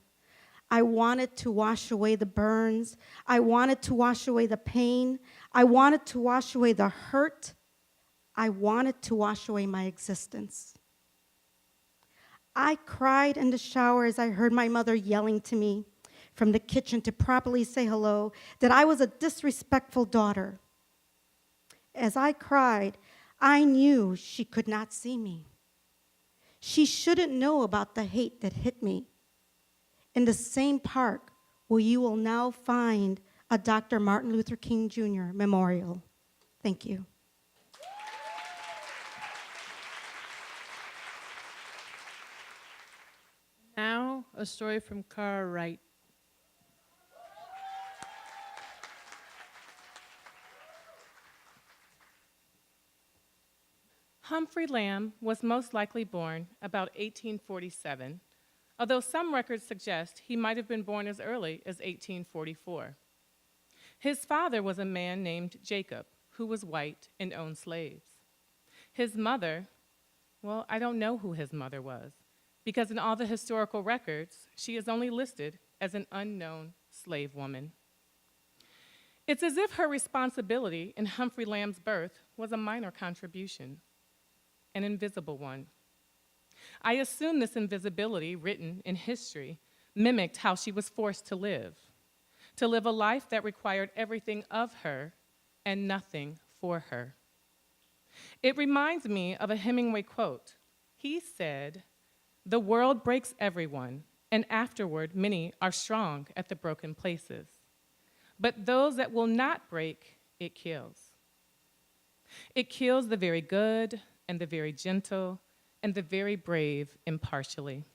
I wanted to wash away the burns. I wanted to wash away the pain. I wanted to wash away the hurt. I wanted to wash away my existence. I cried in the shower as I heard my mother yelling to me from the kitchen to properly say hello, that I was a disrespectful daughter. As I cried, I knew she could not see me. She shouldn't know about the hate that hit me. In the same park where you will now find a Dr. Martin Luther King Jr. memorial. Thank you. Now, a story from Cara Wright. Humphrey Lamb was most likely born about 1847, although some records suggest he might have been born as early as 1844. His father was a man named Jacob, who was white and owned slaves. His mother, well, I don't know who his mother was, because in all the historical records, she is only listed as an unknown slave woman. It's as if her responsibility in Humphrey Lamb's birth was a minor contribution, an invisible one. I assume this invisibility, written in history, mimicked how she was forced to live, to live a life that required everything of her and nothing for her. It reminds me of a Hemingway quote. He said, "The world breaks everyone, and afterward many are strong at the broken places. But those that will not break, it kills. It kills the very good and the very gentle and the very brave impartially.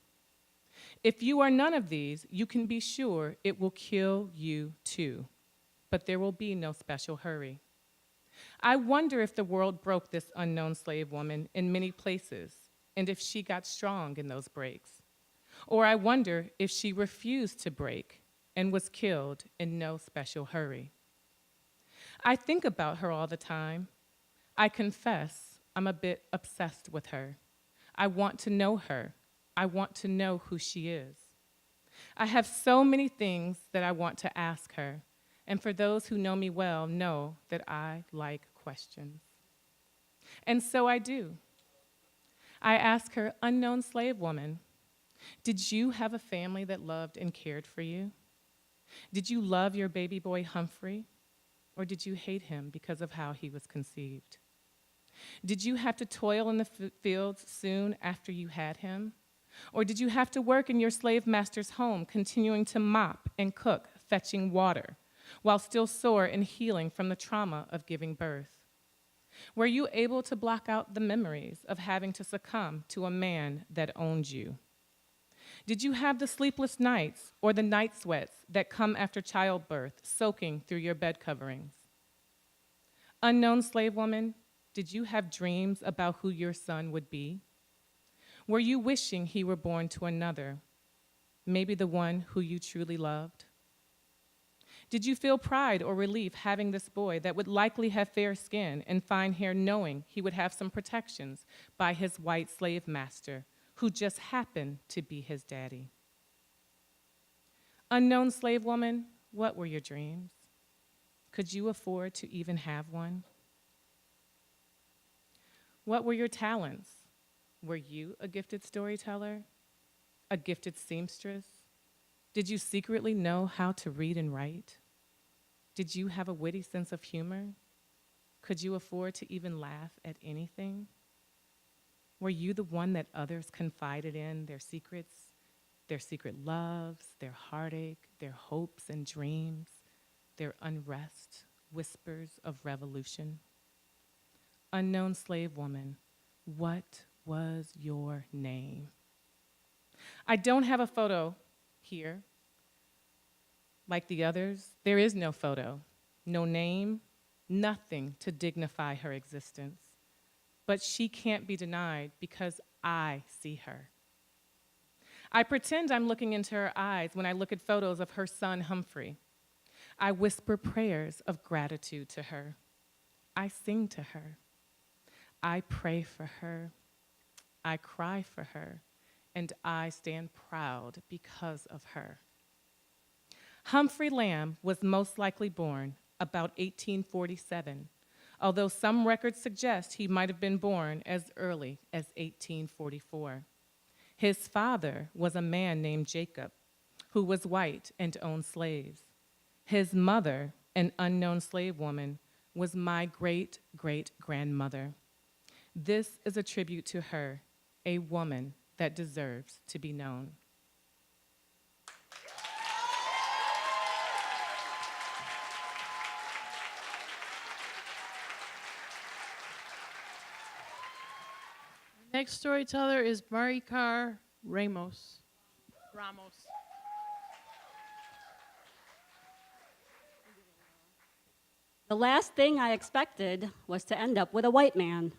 If you are none of these, you can be sure it will kill you too, but there will be no special hurry." I wonder if the world broke this unknown slave woman in many places, and if she got strong in those breaks. Or I wonder if she refused to break and was killed in no special hurry. I think about her all the time. I confess I'm a bit obsessed with her. I want to know her. I want to know who she is. I have so many things that I want to ask her, and for those who know me well know that I like questions. And so I do. I ask her, "Unknown slave woman, did you have a family that loved and cared for you? Did you love your baby boy Humphrey, or did you hate him because of how he was conceived? Did you have to toil in the fields soon after you had him? Or did you have to work in your slave master's home, continuing to mop and cook, fetching water, while still sore and healing from the trauma of giving birth? Were you able to block out the memories of having to succumb to a man that owned you? Did you have the sleepless nights or the night sweats that come after childbirth soaking through your bed coverings? Unknown slave woman, did you have dreams about who your son would be? Were you wishing he were born to another, maybe the one who you truly loved? Did you feel pride or relief having this boy that would likely have fair skin and fine hair, knowing he would have some protections by his white slave master, who just happened to be his daddy? Unknown slave woman, what were your dreams? Could you afford to even have one? What were your talents? Were you a gifted storyteller? A gifted seamstress? Did you secretly know how to read and write? Did you have a witty sense of humor? Could you afford to even laugh at anything? Were you the one that others confided in their secrets, their secret loves, their heartache, their hopes and dreams, their unrest, whispers of revolution? Unknown slave woman, what was your name? I don't have a photo here. Like the others, there is no photo, no name, nothing to dignify her existence. But she can't be denied because I see her. I pretend I'm looking into her eyes when I look at photos of her son, Humphrey. I whisper prayers of gratitude to her. I sing to her. I pray for her. I cry for her. And I stand proud because of her. Humphrey Lamb was most likely born about 1847, although some records suggest he might have been born as early as 1844. His father was a man named Jacob, who was white and owned slaves. His mother, an unknown slave woman, was my great-great-grandmother. This is a tribute to her, a woman that deserves to be known. Next storyteller is Maricar Ramos. The last thing I expected was to end up with a white man.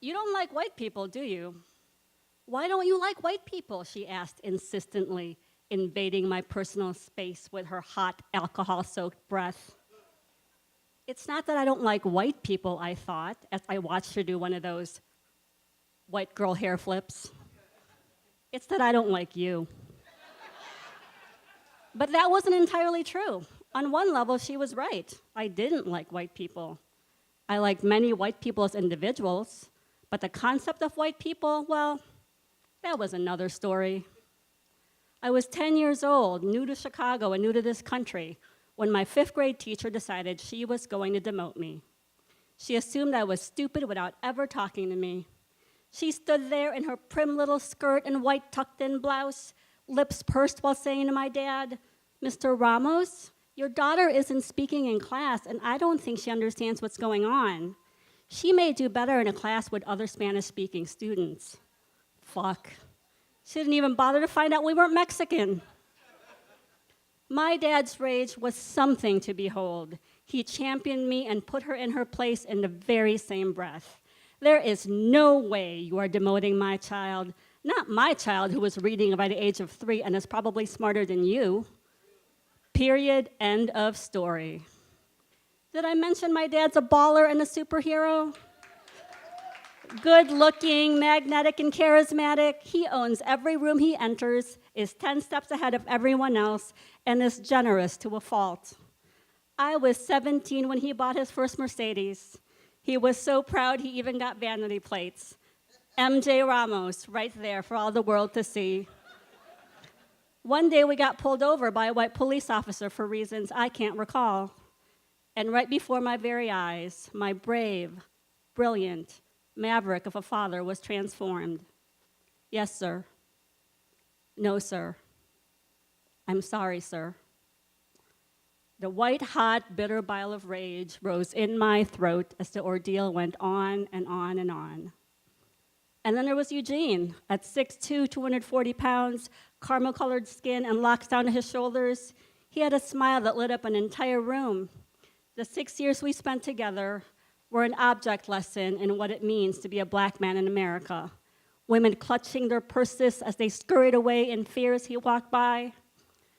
"You don't like white people, do you?" "Why don't you like white people?" she asked insistently, invading my personal space with her hot, alcohol-soaked breath. "It's not that I don't like white people," I thought, as I watched her do one of those white girl hair flips. "It's that I don't like you." But that wasn't entirely true. On one level, she was right. I didn't like white people. I liked many white people as individuals, but the concept of white people, well, that was another story. I was 10 years old, new to Chicago and new to this country, when my 5th grade teacher decided she was going to demote me. She assumed I was stupid without ever talking to me. She stood there in her prim little skirt and white tucked-in blouse, lips pursed while saying to my dad, "Mr. Ramos, your daughter isn't speaking in class, and I don't think she understands what's going on. She may do better in a class with other Spanish-speaking students." Fuck. She didn't even bother to find out we weren't Mexican. My dad's rage was something to behold. He championed me and put her in her place in the very same breath. There is no way you are demoting my child, not my child who was reading by the age of 3 and is probably smarter than you. Period, end of story. Did I mention my dad's a baller and a superhero? Good-looking, magnetic, and charismatic. He owns every room he enters, is 10 steps ahead of everyone else, and is generous to a fault. I was 17 when he bought his first Mercedes. He was so proud he even got vanity plates. MJ Ramos, right there for all the world to see. One day we got pulled over by a white police officer for reasons I can't recall. And right before my very eyes, my brave, brilliant maverick of a father was transformed. "Yes, sir." "No, sir." "I'm sorry, sir." The white-hot, bitter bile of rage rose in my throat as the ordeal went on and on and on. And then there was Eugene, at 6'2", 240 pounds, caramel-colored skin and locks down to his shoulders. He had a smile that lit up an entire room. The 6 years we spent together were an object lesson in what it means to be a black man in America. Women clutching their purses as they scurried away in fear as he walked by.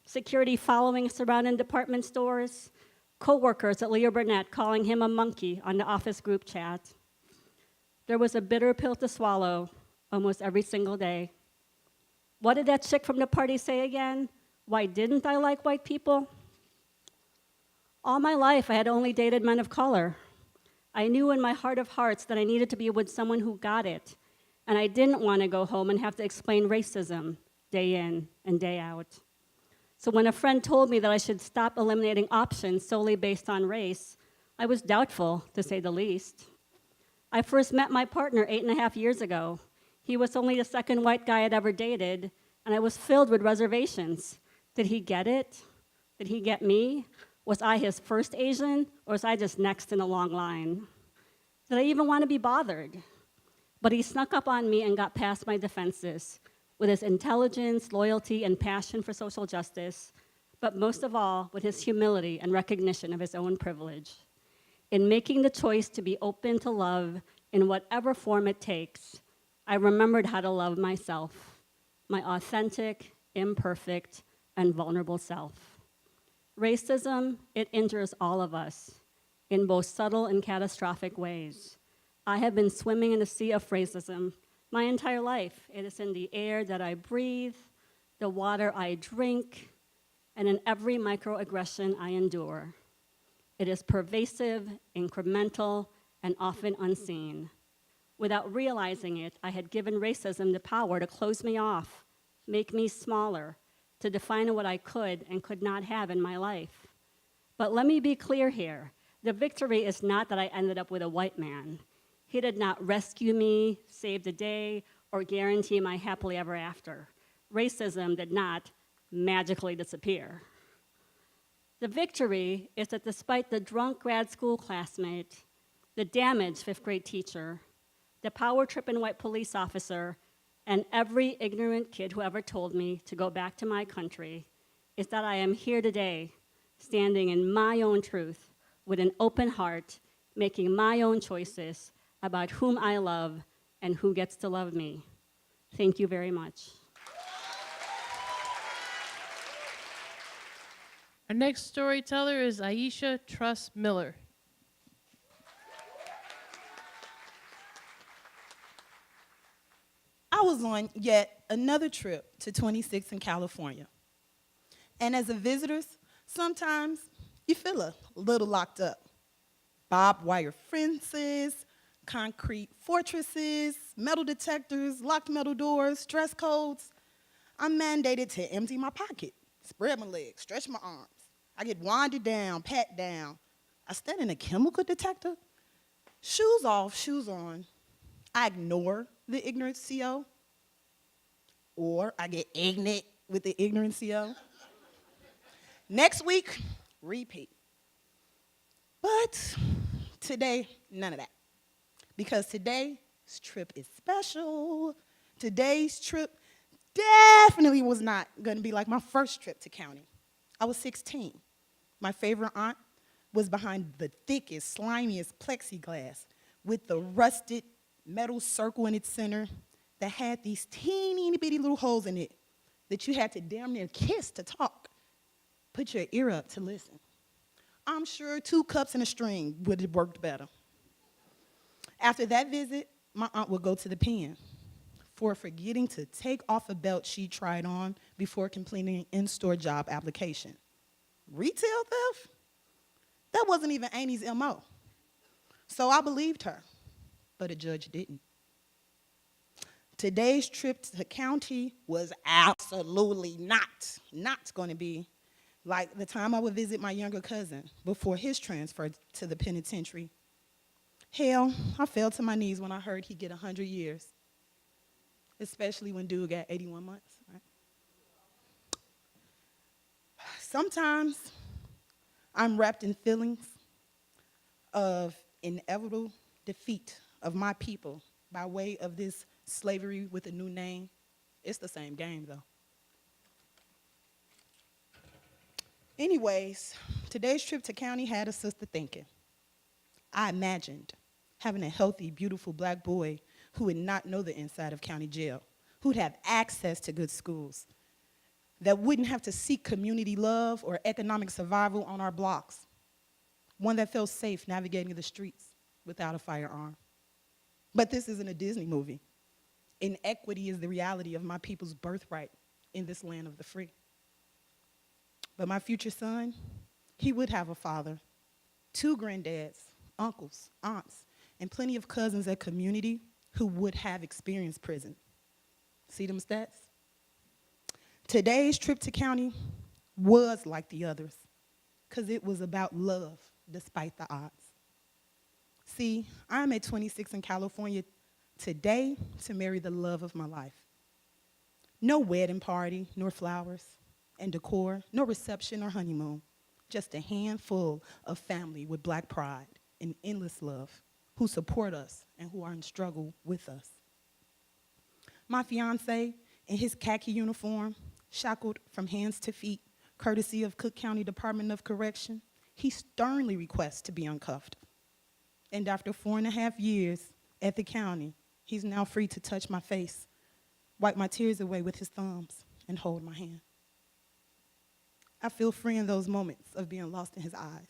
Security following surrounding department stores. Co-workers at Leo Burnett calling him a monkey on the office group chat. There was a bitter pill to swallow almost every single day. What did that chick from the party say again? Why didn't I like white people? All my life, I had only dated men of color. I knew in my heart of hearts that I needed to be with someone who got it, and I didn't want to go home and have to explain racism day in and day out. So when a friend told me that I should stop eliminating options solely based on race, I was doubtful, to say the least. I first met my partner 8.5 years ago. He was only the second white guy I'd ever dated, and I was filled with reservations. Did he get it? Did he get me? Was I his first Asian, or was I just next in a long line? Did I even want to be bothered? But he snuck up on me and got past my defenses with his intelligence, loyalty, and passion for social justice, but most of all, with his humility and recognition of his own privilege. In making the choice to be open to love in whatever form it takes, I remembered how to love myself, my authentic, imperfect, and vulnerable self. Racism, it injures all of us in both subtle and catastrophic ways. I have been swimming in a sea of racism my entire life. It is in the air that I breathe, the water I drink, and in every microaggression I endure. It is pervasive, incremental, and often unseen. Without realizing it, I had given racism the power to close me off, make me smaller, to define what I could and could not have in my life. But let me be clear here. The victory is not that I ended up with a white man. He did not rescue me, save the day, or guarantee my happily ever after. Racism did not magically disappear. The victory is that despite the drunk grad school classmate, the damaged 5th grade teacher, the power-tripping white police officer, and every ignorant kid who ever told me to go back to my country, is that I am here today, standing in my own truth, with an open heart, making my own choices about whom I love and who gets to love me. Thank you very much. Our next storyteller is Aisha Truss Miller. I was on yet another trip to 26 in California. And as a visitor, sometimes you feel a little locked up. Barbed wire fences, concrete fortresses, metal detectors, locked metal doors, dress codes. I'm mandated to empty my pocket, spread my legs, stretch my arms. I get winded down, pat down. I stand in a chemical detector, shoes off, shoes on. I ignore the ignorant CO, or I get ignorant with the ignorant CO. Next week, repeat. But today, none of that. Because today's trip is special. Today's trip definitely was not going to be like my first trip to county. I was 16. My favorite aunt was behind the thickest, slimiest plexiglass with the rusted metal circle in its center that had these teeny bitty little holes in it that you had to damn near kiss to talk. Put your ear up to listen. I'm sure 2 cups and a string would have worked better. After that visit, my aunt would go to the pen for forgetting to take off a belt she tried on before completing an in-store job application. Retail theft? That wasn't even Amy's MO. So I believed her, but a judge didn't. Today's trip to county was absolutely not going to be like the time I would visit my younger cousin before his transfer to the penitentiary. Hell, I fell to my knees when I heard he'd get 100 years, especially when dude got 81 months. Right? Sometimes I'm wrapped in feelings of inevitable defeat of my people by way of this slavery with a new name. It's the same game, though. Anyways, today's trip to county had a sister thinking. I imagined having a healthy, beautiful black boy who would not know the inside of county jail, who'd have access to good schools, that wouldn't have to seek community love or economic survival on our blocks, one that felt safe navigating the streets without a firearm. But this isn't a Disney movie. Inequity is the reality of my people's birthright in this land of the free. But my future son, he would have a father, 2 granddads, uncles, aunts, and plenty of cousins at community who would have experienced prison. See them stats? Today's trip to county was like the others, because it was about love despite the odds. See, I'm at 26 in California today to marry the love of my life. No wedding party, nor flowers and decor, no reception or honeymoon, just a handful of family with black pride and endless love who support us and who are in struggle with us. My fiance, in his khaki uniform, shackled from hands to feet, courtesy of Cook County Department of Correction, he sternly requests to be uncuffed. And after 4.5 years at the county, he's now free to touch my face, wipe my tears away with his thumbs, and hold my hand. I feel free in those moments of being lost in his eyes,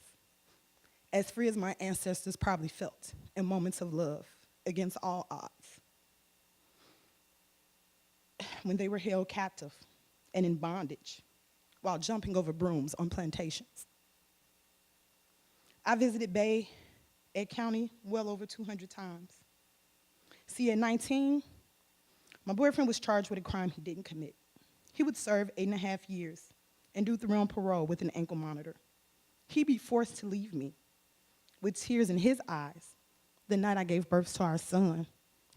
as free as my ancestors probably felt in moments of love against all odds, when they were held captive and in bondage while jumping over brooms on plantations. I visited Bay at county well over 200 times. See, at 19, my boyfriend was charged with a crime he didn't commit. He would serve 8.5 years and do 3 on parole with an ankle monitor. He'd be forced to leave me with tears in his eyes the night I gave birth to our son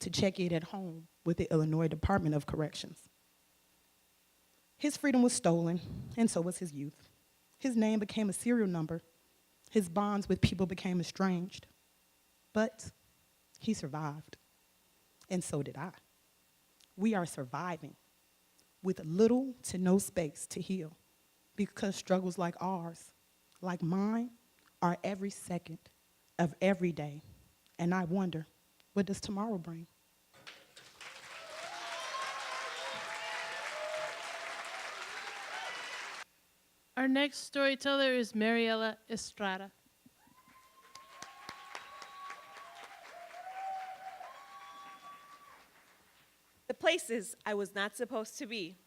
to check it at home with the Illinois Department of Corrections. His freedom was stolen, and so was his youth. His name became a serial number. His bonds with people became estranged. But he survived, and so did I. We are surviving with little to no space to heal, because struggles like ours, like mine, are every second of every day. And I wonder, what does tomorrow bring? Our next storyteller is Mariela Estrada. The places I was not supposed to be.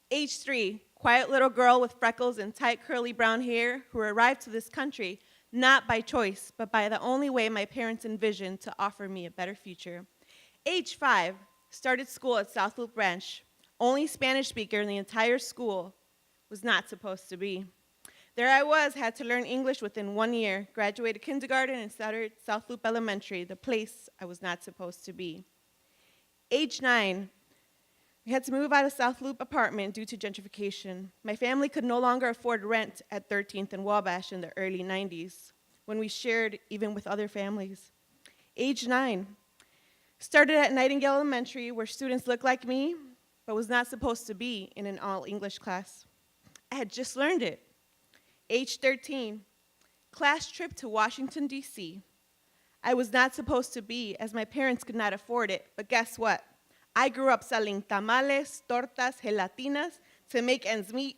Age 3, quiet little girl with freckles and tight curly brown hair who arrived to this country not by choice, but by the only way my parents envisioned to offer me a better future. Age 5, started school at South Loop Branch, only Spanish speaker in the entire school, was not supposed to be. There I was, had to learn English within 1 year, graduated kindergarten and started South Loop Elementary, the place I was not supposed to be. Age 9, we had to move out of South Loop apartment due to gentrification. My family could no longer afford rent at 13th and Wabash in the early 90s, when we shared even with other families. Age 9, started at Nightingale Elementary, where students looked like me, but was not supposed to be in an all-English class. I had just learned it. Age 13, class trip to Washington, D.C. I was not supposed to be, as my parents could not afford it, but guess what? I grew up selling tamales, tortas, gelatinas to make ends meet.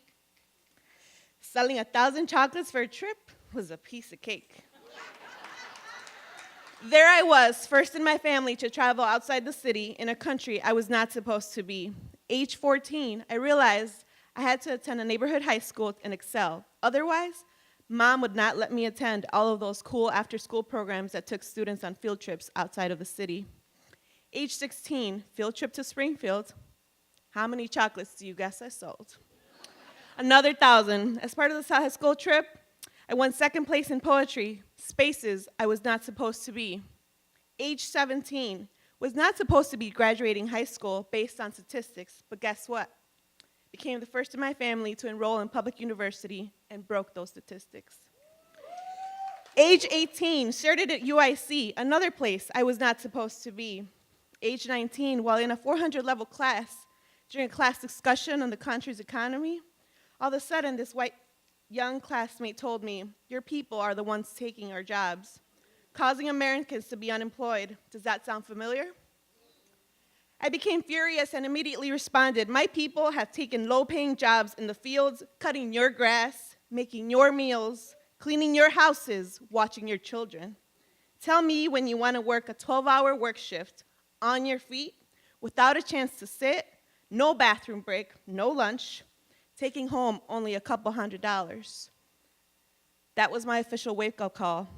Selling 1,000 chocolates for a trip was a piece of cake. There I was, first in my family to travel outside the city in a country I was not supposed to be. Age 14, I realized I had to attend a neighborhood high school and excel. Otherwise, Mom would not let me attend all of those cool after-school programs that took students on field trips outside of the city. Age 16, field trip to Springfield. How many chocolates do you guess I sold? Another 1,000. As part of the high school trip, I won second place in poetry, spaces I was not supposed to be. Age 17, was not supposed to be graduating high school based on statistics, but guess what? Became the first in my family to enroll in public university and broke those statistics. Age 18, started at UIC, another place I was not supposed to be. Age 19, while in a 400 level class, during a class discussion on the country's economy, all of a sudden this white young classmate told me, "Your people are the ones taking our jobs, causing Americans to be unemployed." Does that sound familiar? I became furious and immediately responded, "My people have taken low-paying jobs in the fields, cutting your grass, making your meals, cleaning your houses, watching your children. Tell me when you want to work a 12-hour work shift on your feet, without a chance to sit, no bathroom break, no lunch, taking home only a couple $100s. That was my official wake-up call.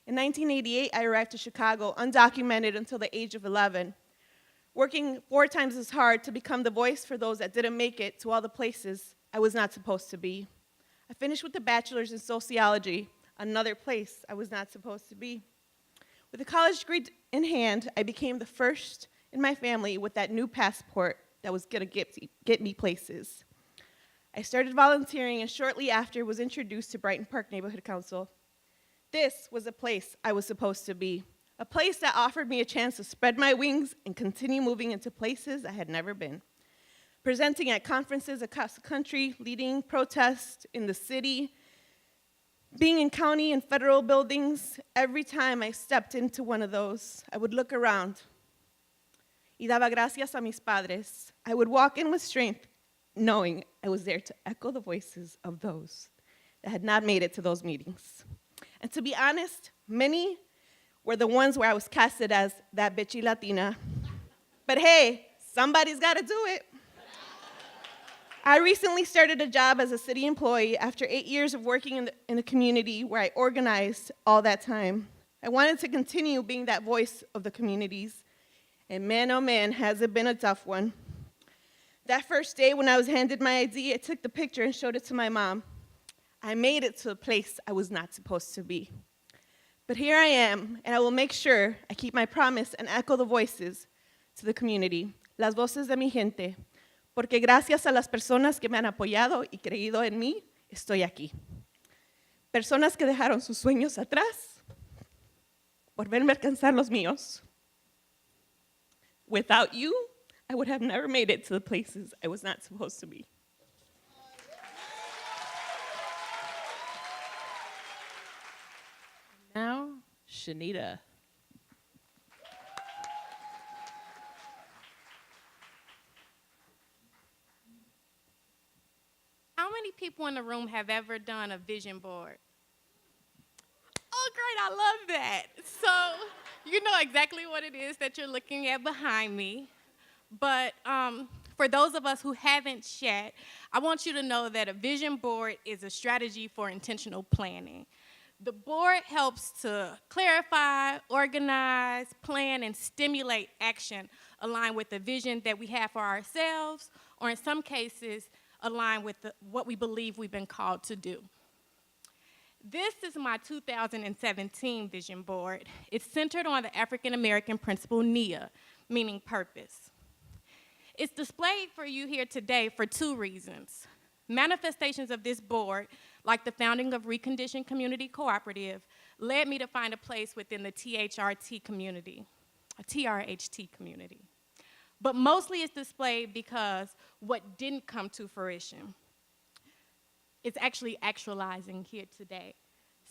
In 1988, I arrived to Chicago, undocumented until the age of 11, working 4 times as hard to become the voice for those that didn't make it to all the places I was not supposed to be. I finished with a bachelor's in sociology, another place I was not supposed to be. With a college degree in hand, I became the first in my family with that new passport that was gonna get me places. I started volunteering and shortly after was introduced to Brighton Park Neighborhood Council. This was a place I was supposed to be, a place that offered me a chance to spread my wings and continue moving into places I had never been. Presenting at conferences across the country, leading protests in the city, being in county and federal buildings. Every time I stepped into one of those, I would look around. Y daba gracias a mis padres. I would walk in with strength, knowing I was there to echo the voices of those that had not made it to those meetings. And to be honest, many were the ones where I was casted as that bitchy Latina. But hey, somebody's gotta do it. I recently started a job as a city employee after 8 years of working in the community where I organized all that time. I wanted to continue being that voice of the communities, and man, oh man, has it been a tough one. That first day when I was handed my ID, I took the picture and showed it to my mom. I made it to a place I was not supposed to be. But here I am, and I will make sure I keep my promise and echo the voices to the community, las voces de mi gente, porque gracias a las personas que me han apoyado y creído en mí, estoy aquí. Personas que dejaron sus sueños atrás por verme alcanzar los míos. Without you, I would have never made it to the places I was not supposed to be. Now, Shanita. How many people in the room have ever done a vision board? Oh, great, I love that. So you know exactly what it is that you're looking at behind me. But for those of us who haven't yet, I want you to know that a vision board is a strategy for intentional planning. The board helps to clarify, organize, plan, and stimulate action aligned with the vision that we have for ourselves, or in some cases, aligned with what we believe we've been called to do. This is my 2017 vision board. It's centered on the African American principle NIA, meaning purpose. It's displayed for you here today for two reasons. Manifestations of this board, like the founding of Reconditioned Community Cooperative, led me to find a place within the THRT community, a TRHT community. But mostly it's displayed because what didn't come to fruition is actually actualizing here today.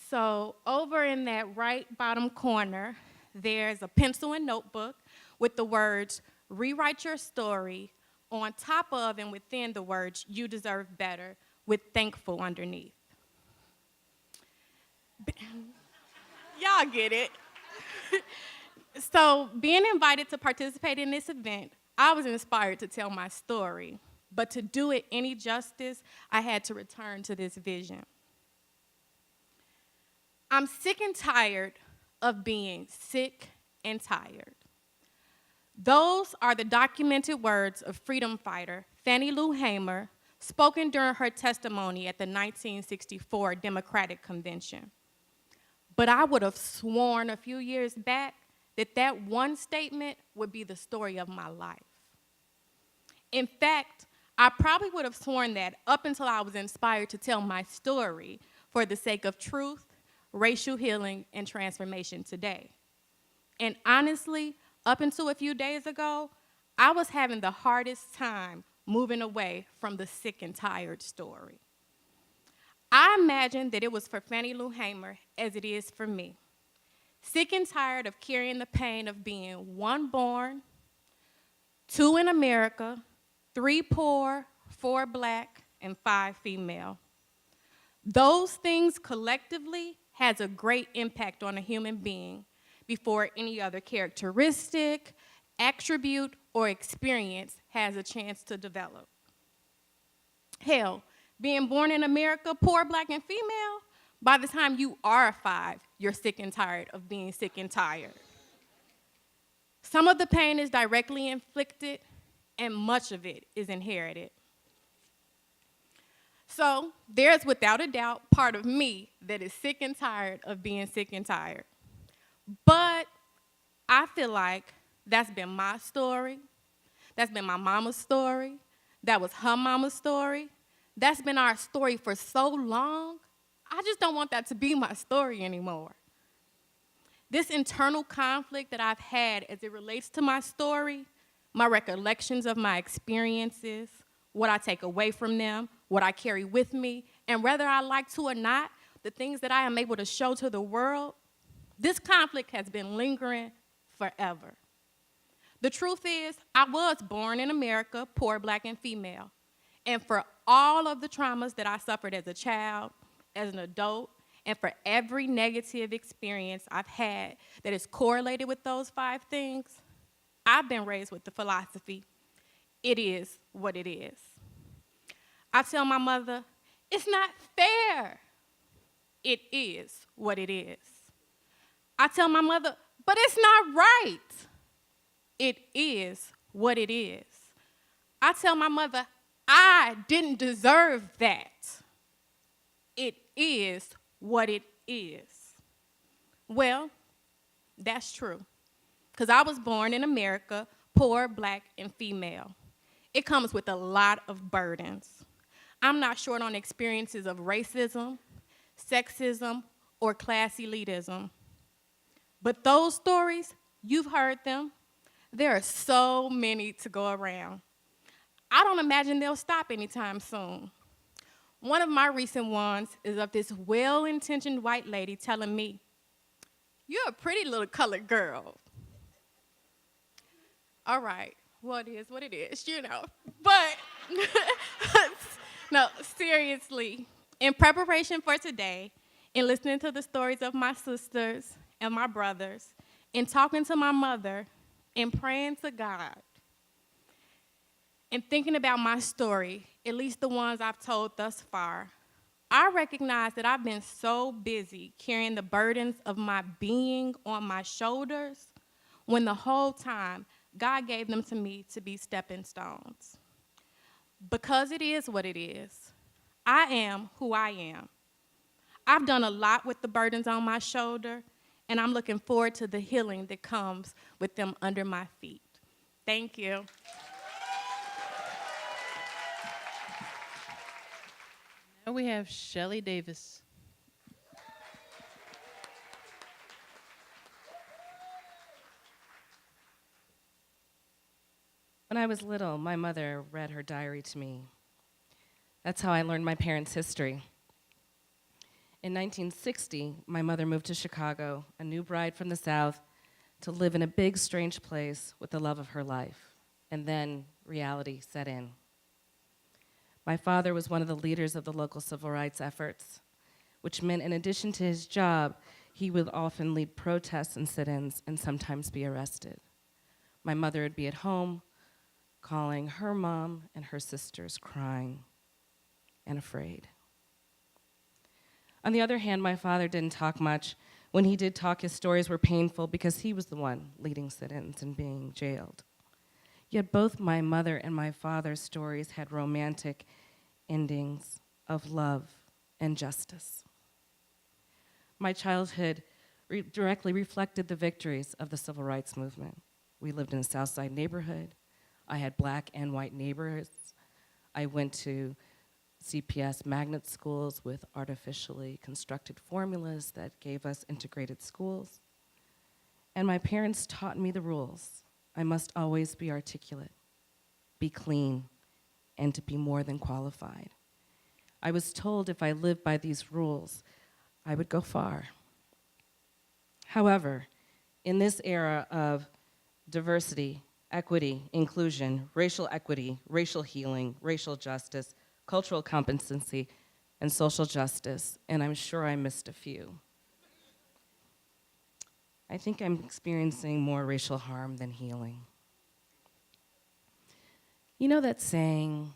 So over in that right bottom corner, there's a pencil and notebook with the words, "Rewrite your story," on top of and within the words, "You deserve better," with "thankful" underneath. Y'all get it. So being invited to participate in this event, I was inspired to tell my story. But to do it any justice, I had to return to this vision. I'm sick and tired of being sick and tired. Those are the documented words of freedom fighter Fannie Lou Hamer, spoken during her testimony at the 1964 Democratic Convention. But I would have sworn a few years back that that one statement would be the story of my life. In fact, I probably would have sworn that up until I was inspired to tell my story for the sake of truth, racial healing, and transformation today. And honestly, up until a few days ago, I was having the hardest time moving away from the sick and tired story. I imagine that it was for Fannie Lou Hamer as it is for me. Sick and tired of carrying the pain of being 1 born, 2 in America, 3 poor, 4 black, and 5 female. Those things collectively has a great impact on a human being before any other characteristic, attribute, or experience has a chance to develop. Hell, being born in America, poor, black, and female, by the time you are 5, you're sick and tired of being sick and tired. Some of the pain is directly inflicted, and much of it is inherited. So there's without a doubt part of me that is sick and tired of being sick and tired. But I feel like that's been my story. That's been my mama's story. That was her mama's story. That's been our story for so long. I just don't want that to be my story anymore. This internal conflict that I've had as it relates to my story, my recollections of my experiences, what I take away from them, what I carry with me, and whether I like to or not, the things that I am able to show to the world, this conflict has been lingering forever. The truth is, I was born in America, poor, black, and female. And for all of the traumas that I suffered as a child, as an adult, and for every negative experience I've had that is correlated with those 5 things, I've been raised with the philosophy, it is what it is. I tell my mother, it's not fair. It is what it is. I tell my mother, but it's not right. It is what it is. I tell my mother, I didn't deserve that. It is what it is. Well, that's true. Because I was born in America, poor, black, and female. It comes with a lot of burdens. I'm not short on experiences of racism, sexism, or class elitism. But those stories, you've heard them. There are so many to go around. I don't imagine they'll stop anytime soon. One of my recent ones is of this well-intentioned white lady telling me, "You're a pretty little colored girl." All right, well, it is what it is, you know. But, no, seriously, in preparation for today, in listening to the stories of my sisters and my brothers, in talking to my mother, in praying to God, and thinking about my story, at least the ones I've told thus far, I recognize that I've been so busy carrying the burdens of my being on my shoulders when the whole time God gave them to me to be stepping stones. Because it is what it is, I am who I am. I've done a lot with the burdens on my shoulder, and I'm looking forward to the healing that comes with them under my feet. Thank you. Now we have Shelley Davis. When I was little, my mother read her diary to me. That's how I learned my parents' history. In 1960, my mother moved to Chicago, a new bride from the South, to live in a big, strange place with the love of her life. And then reality set in. My father was one of the leaders of the local civil rights efforts, which meant in addition to his job, he would often lead protests and sit-ins and sometimes be arrested. My mother would be at home, calling her mom and her sisters, crying and afraid. On the other hand, my father didn't talk much. When he did talk, his stories were painful because he was the one leading sit-ins and being jailed. Yet both my mother and my father's stories had romantic endings of love and justice. My childhood directly reflected the victories of the civil rights movement. We lived in a South Side neighborhood. I had black and white neighbors. I went to CPS magnet schools with artificially constructed formulas that gave us integrated schools. And my parents taught me the rules. I must always be articulate, be clean, and to be more than qualified. I was told if I lived by these rules, I would go far. However, in this era of diversity, equity, inclusion, racial equity, racial healing, racial justice, cultural competency, and social justice, and I'm sure I missed a few, I think I'm experiencing more racial harm than healing. You know that saying,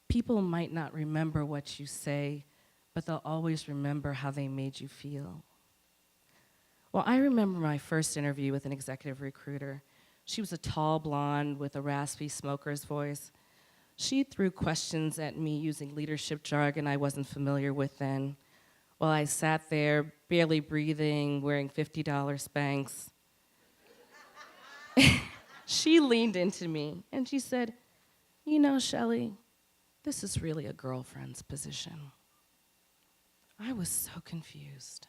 people might not remember what you say, but they'll always remember how they made you feel. Well, I remember my first interview with an executive recruiter. She was a tall blonde with a raspy smoker's voice. She threw questions at me using leadership jargon I wasn't familiar with then, while I sat there, barely breathing, wearing $50 Spanx. She leaned into me and she said, "You know, Shelley, this is really a girlfriend's position." I was so confused.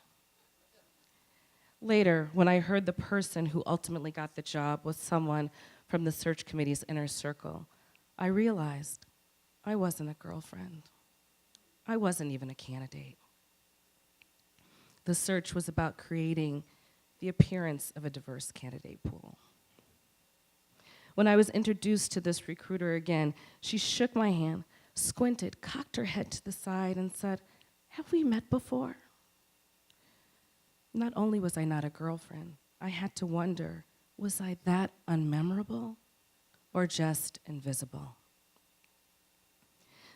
Later, when I heard the person who ultimately got the job was someone from the search committee's inner circle, I realized I wasn't a girlfriend. I wasn't even a candidate. The search was about creating the appearance of a diverse candidate pool. When I was introduced to this recruiter again, she shook my hand, squinted, cocked her head to the side, and said, "Have we met before?" Not only was I not a girlfriend, I had to wonder, was I that unmemorable or just invisible?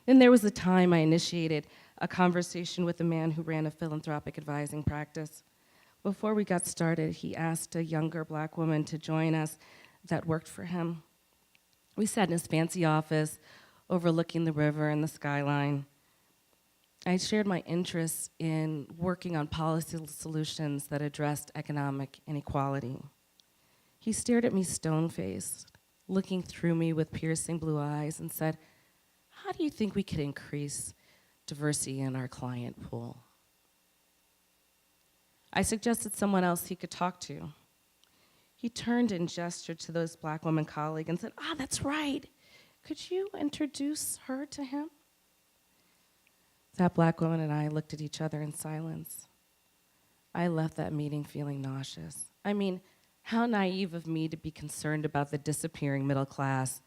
Then there was the time I initiated a conversation with a man who ran a philanthropic advising practice. Before we got started, he asked a younger black woman to join us that worked for him. We sat in his fancy office, overlooking the river and the skyline. I shared my interests in working on policy solutions that addressed economic inequality. He stared at me stone-faced, looking through me with piercing blue eyes, and said, "How do you think we could increase diversity in our client pool?" I suggested someone else he could talk to. He turned and gestured to those black woman colleague and said, "That's right. Could you introduce her to him?" That black woman and I looked at each other in silence. I left that meeting feeling nauseous. I mean, how naive of me to be concerned about the disappearing middle class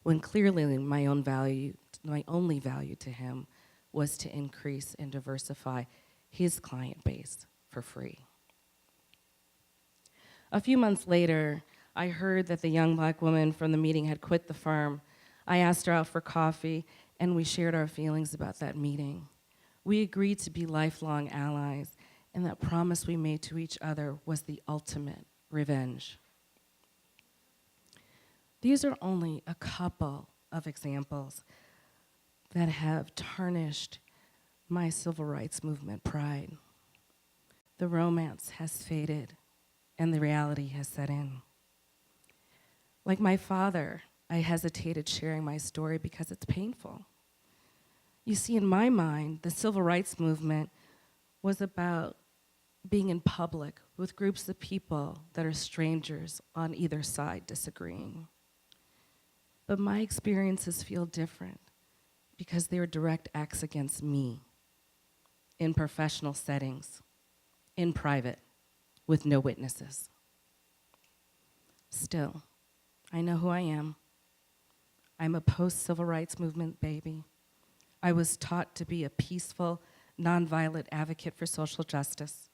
when clearly my only value to him was to increase and diversify his client base for free. A few months later, I heard that the young black woman from the meeting had quit the firm. I asked her out for coffee, and we shared our feelings about that meeting. We agreed to be lifelong allies, and that promise we made to each other was the ultimate revenge. These are only a couple of examples that have tarnished my civil rights movement pride. The romance has faded, and the reality has set in. Like my father, I hesitated sharing my story because it's painful. You see, in my mind, the civil rights movement was about being in public with groups of people that are strangers on either side disagreeing. But my experiences feel different because they were direct acts against me in professional settings, in private, with no witnesses. Still, I know who I am. I'm a post-civil rights movement baby. I was taught to be a peaceful, nonviolent advocate for social justice,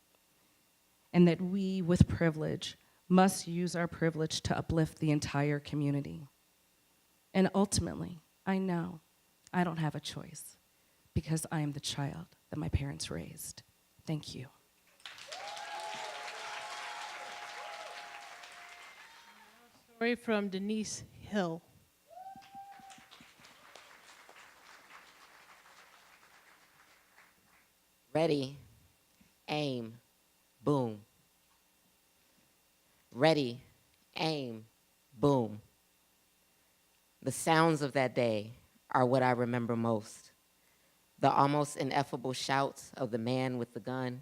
and that we, with privilege, must use our privilege to uplift the entire community. And ultimately, I know I don't have a choice because I am the child that my parents raised. Thank you. Story from Denise Hill. Ready, aim, boom. Ready, aim, boom. The sounds of that day are what I remember most. The almost ineffable shouts of the man with the gun,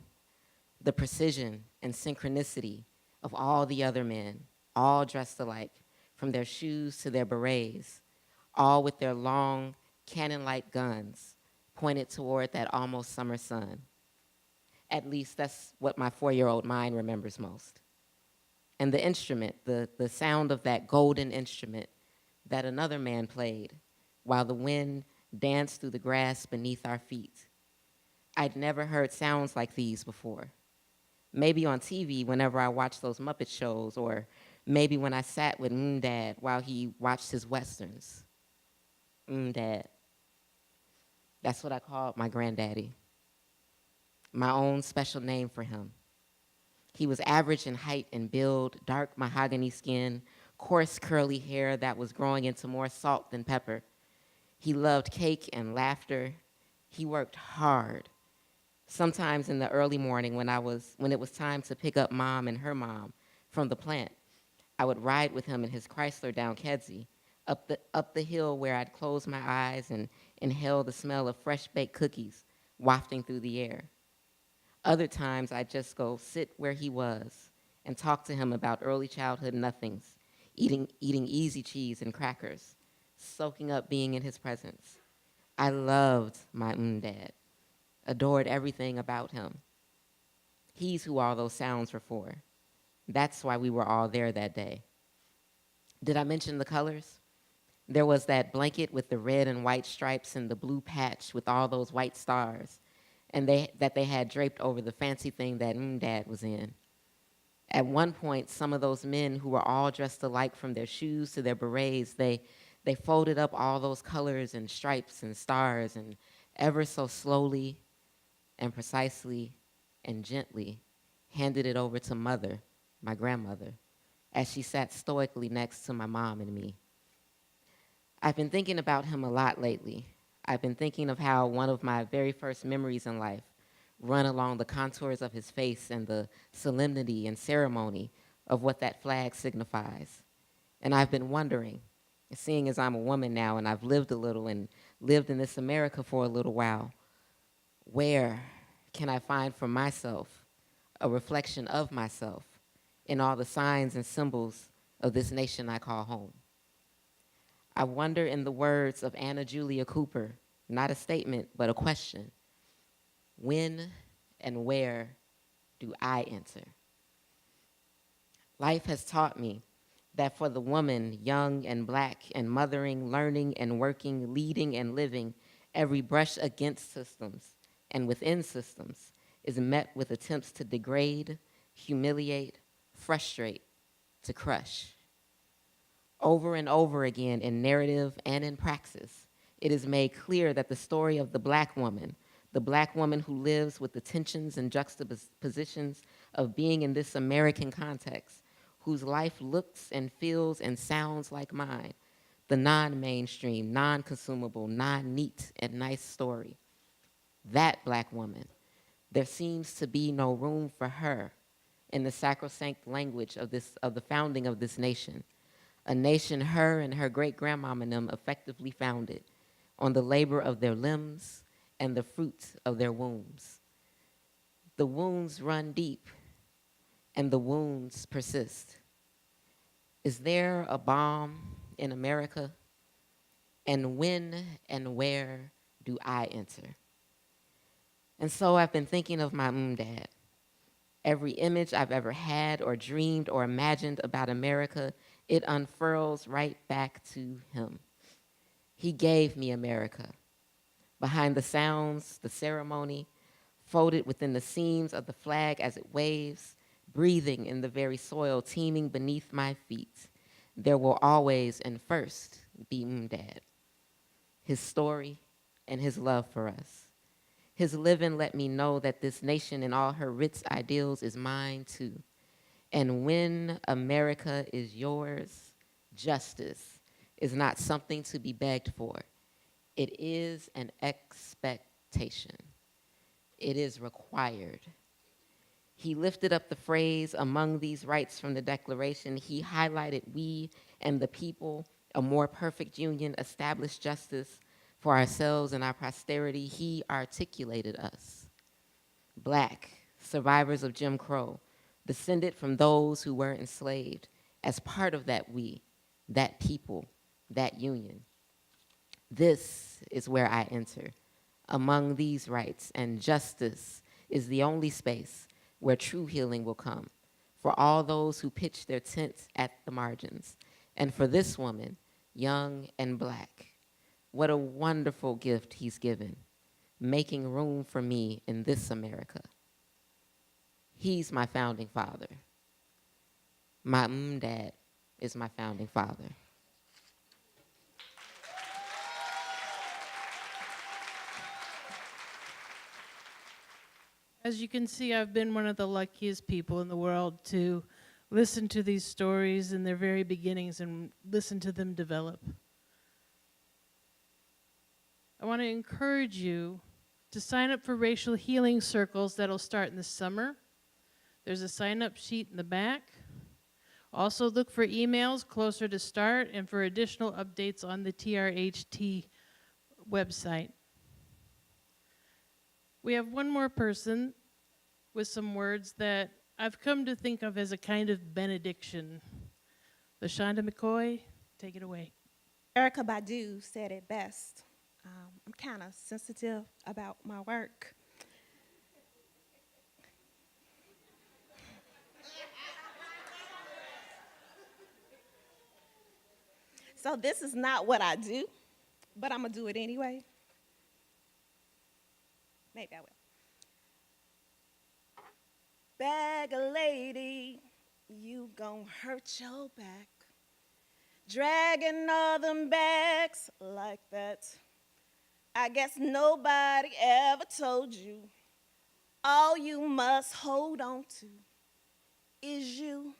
the precision and synchronicity of all the other men, all dressed alike, from their shoes to their berets, all with their long, cannon-like guns pointed toward that almost summer sun. At least that's what my 4-year-old mind remembers most. And the instrument, the sound of that golden instrument that another man played while the wind danced through the grass beneath our feet. I'd never heard sounds like these before. Maybe on TV whenever I watched those Muppet shows, or maybe when I sat with Dad while he watched his Westerns. Dad. That's what I called my granddaddy. My own special name for him. He was average in height and build, dark mahogany skin, coarse curly hair that was growing into more salt than pepper. He loved cake and laughter. He worked hard. Sometimes in the early morning when it was time to pick up Mom and her mom from the plant, I would ride with him in his Chrysler down Kedzie, up the hill where I'd close my eyes and inhale the smell of fresh baked cookies wafting through the air. Other times I'd just go sit where he was and talk to him about early childhood nothings, eating easy cheese and crackers, soaking up being in his presence. I loved my Dad, adored everything about him. He's who all those sounds were for. That's why we were all there that day. Did I mention the colors? There was that blanket with the red and white stripes and the blue patch with all those white stars, and that they had draped over the fancy thing that Dad was in. At one point, some of those men who were all dressed alike from their shoes to their berets, they folded up all those colors and stripes and stars and ever so slowly and precisely and gently handed it over to Mother, my grandmother, as she sat stoically next to my mom and me. I've been thinking about him a lot lately. I've been thinking of how one of my very first memories in life run along the contours of his face and the solemnity and ceremony of what that flag signifies. And I've been wondering, seeing as I'm a woman now and I've lived a little and lived in this America for a little while, where can I find for myself a reflection of myself in all the signs and symbols of this nation I call home? I wonder, in the words of Anna Julia Cooper, not a statement, but a question, when and where do I enter? Life has taught me that for the woman, young and black and mothering, learning and working, leading and living, every brush against systems and within systems is met with attempts to degrade, humiliate, frustrate, to crush. Over and over again in narrative and in praxis, it is made clear that the story of the black woman, the Black woman who lives with the tensions and juxtapositions of being in this American context, whose life looks and feels and sounds like mine, the non-mainstream, non-consumable, non-neat and nice story. That Black woman, there seems to be no room for her in the sacrosanct language of the founding of this nation, a nation her and her great-grandmama and them effectively founded on the labor of their limbs and the fruit of their wombs. The wounds run deep and the wounds persist. Is there a bomb in America? And when and where do I enter? And so I've been thinking of my dad. Every image I've ever had or dreamed or imagined about America, it unfurls right back to him. He gave me America. Behind the sounds, the ceremony, folded within the seams of the flag as it waves, breathing in the very soil teeming beneath my feet, there will always and first be Dad. His story and his love for us. His living let me know that this nation and all her rich ideals is mine too. And when America is yours, justice is not something to be begged for. It is an expectation. It is required. He lifted up the phrase among these rights from the Declaration. He highlighted we and the people, a more perfect union, established justice for ourselves and our posterity. He articulated us. Black, survivors of Jim Crow, descended from those who were enslaved, as part of that we, that people, that union. This is where I enter. Among these rights, and justice is the only space where true healing will come for all those who pitch their tents at the margins. And for this woman, young and Black, what a wonderful gift he's given, making room for me in this America. He's my founding father. My dad is my founding father. As you can see, I've been one of the luckiest people in the world to listen to these stories in their very beginnings and listen to them develop. I want to encourage you to sign up for racial healing circles that'll start in the summer. There's a sign-up sheet in the back. Also look for emails closer to start and for additional updates on the TRHT website. We have one more person with some words that I've come to think of as a kind of benediction. LaShonda McCoy, take it away. Erykah Badu said it best. I'm kind of sensitive about my work. So this is not what I do, but I'm going to do it anyway. Maybe I will. Bag a lady, you gon' hurt your back. Dragging all them bags like that. I guess nobody ever told you all you must hold on to is you,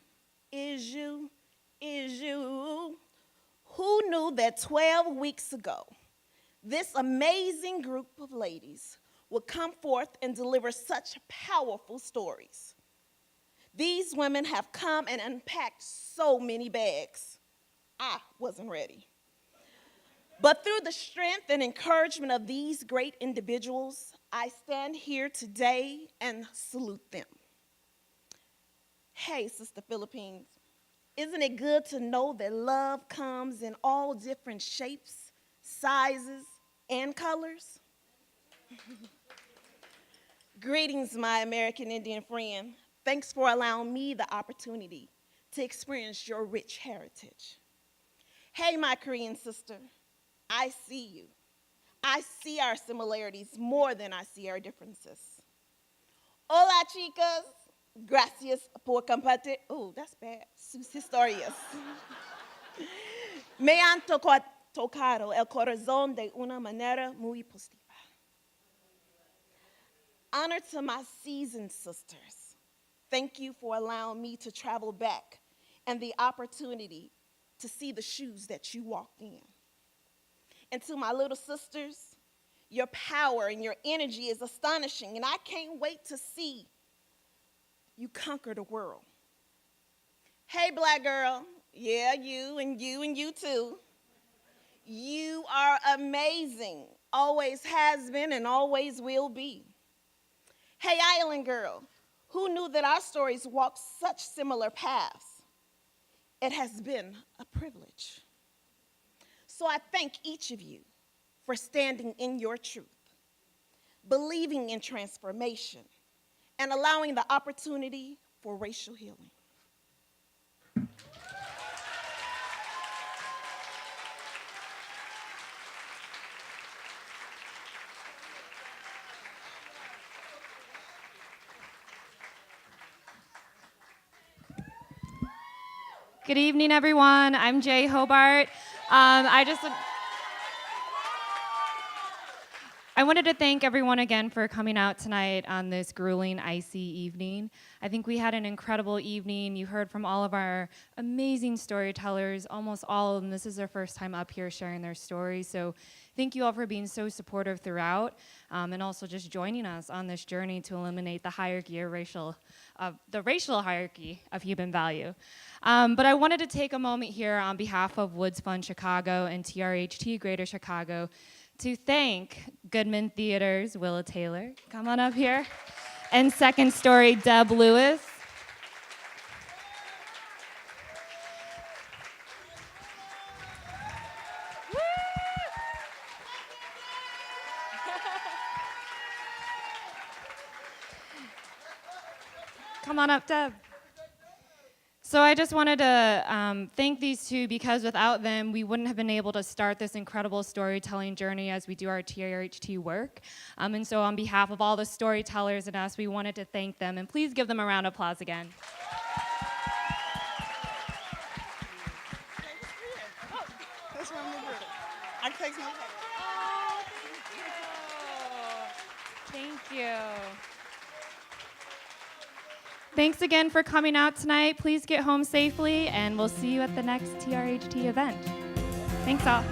is you, is you. Who knew that 12 weeks ago, this amazing group of ladies would come forth and deliver such powerful stories? These women have come and unpacked so many bags. I wasn't ready. But through the strength and encouragement of these great individuals, I stand here today and salute them. Hey, Sister Philippines, isn't it good to know that love comes in all different shapes, sizes, and colors? Greetings, my American Indian friend. Thanks for allowing me the opportunity to experience your rich heritage. Hey, my Korean sister, I see you. I see our similarities more than I see our differences. Hola, chicas. Gracias por compartir. Oh, that's bad. Sus historias. Me han tocado el corazón de una manera muy positiva. Honor to my seasoned sisters. Thank you for allowing me to travel back and the opportunity to see the shoes that you walked in. And to my little sisters, your power and your energy is astonishing, and I can't wait to see you conquer the world. Hey, black girl, yeah, you and you and you too. You are amazing, always has been and always will be. Hey, island girl, who knew that our stories walk such similar paths? It has been a privilege. So I thank each of you for standing in your truth, believing in transformation, and allowing the opportunity for racial healing. Good evening, everyone. I'm Jay Hobart. I wanted to thank everyone again for coming out tonight on this grueling, icy evening. I think we had an incredible evening. You heard from all of our amazing storytellers, almost all of them. This is their first time up here sharing their stories. So thank you all for being so supportive throughout, and also just joining us on this journey to eliminate the hierarchy of the racial hierarchy of human value. But I wanted to take a moment here on behalf of Woods Fund Chicago and TRHT Greater Chicago to thank Goodman Theater's Willa Taylor, come on up here, and Second Story Deb Lewis. Come on up, Deb. So I just wanted to thank these two, because without them, we wouldn't have been able to start this incredible storytelling journey as we do our TRHT work. And so on behalf of all the storytellers and us, we wanted to thank them. And please give them a round of applause again. Thank you. Thanks again for coming out tonight. Please get home safely, and we'll see you at the next TRHT event. Thanks all.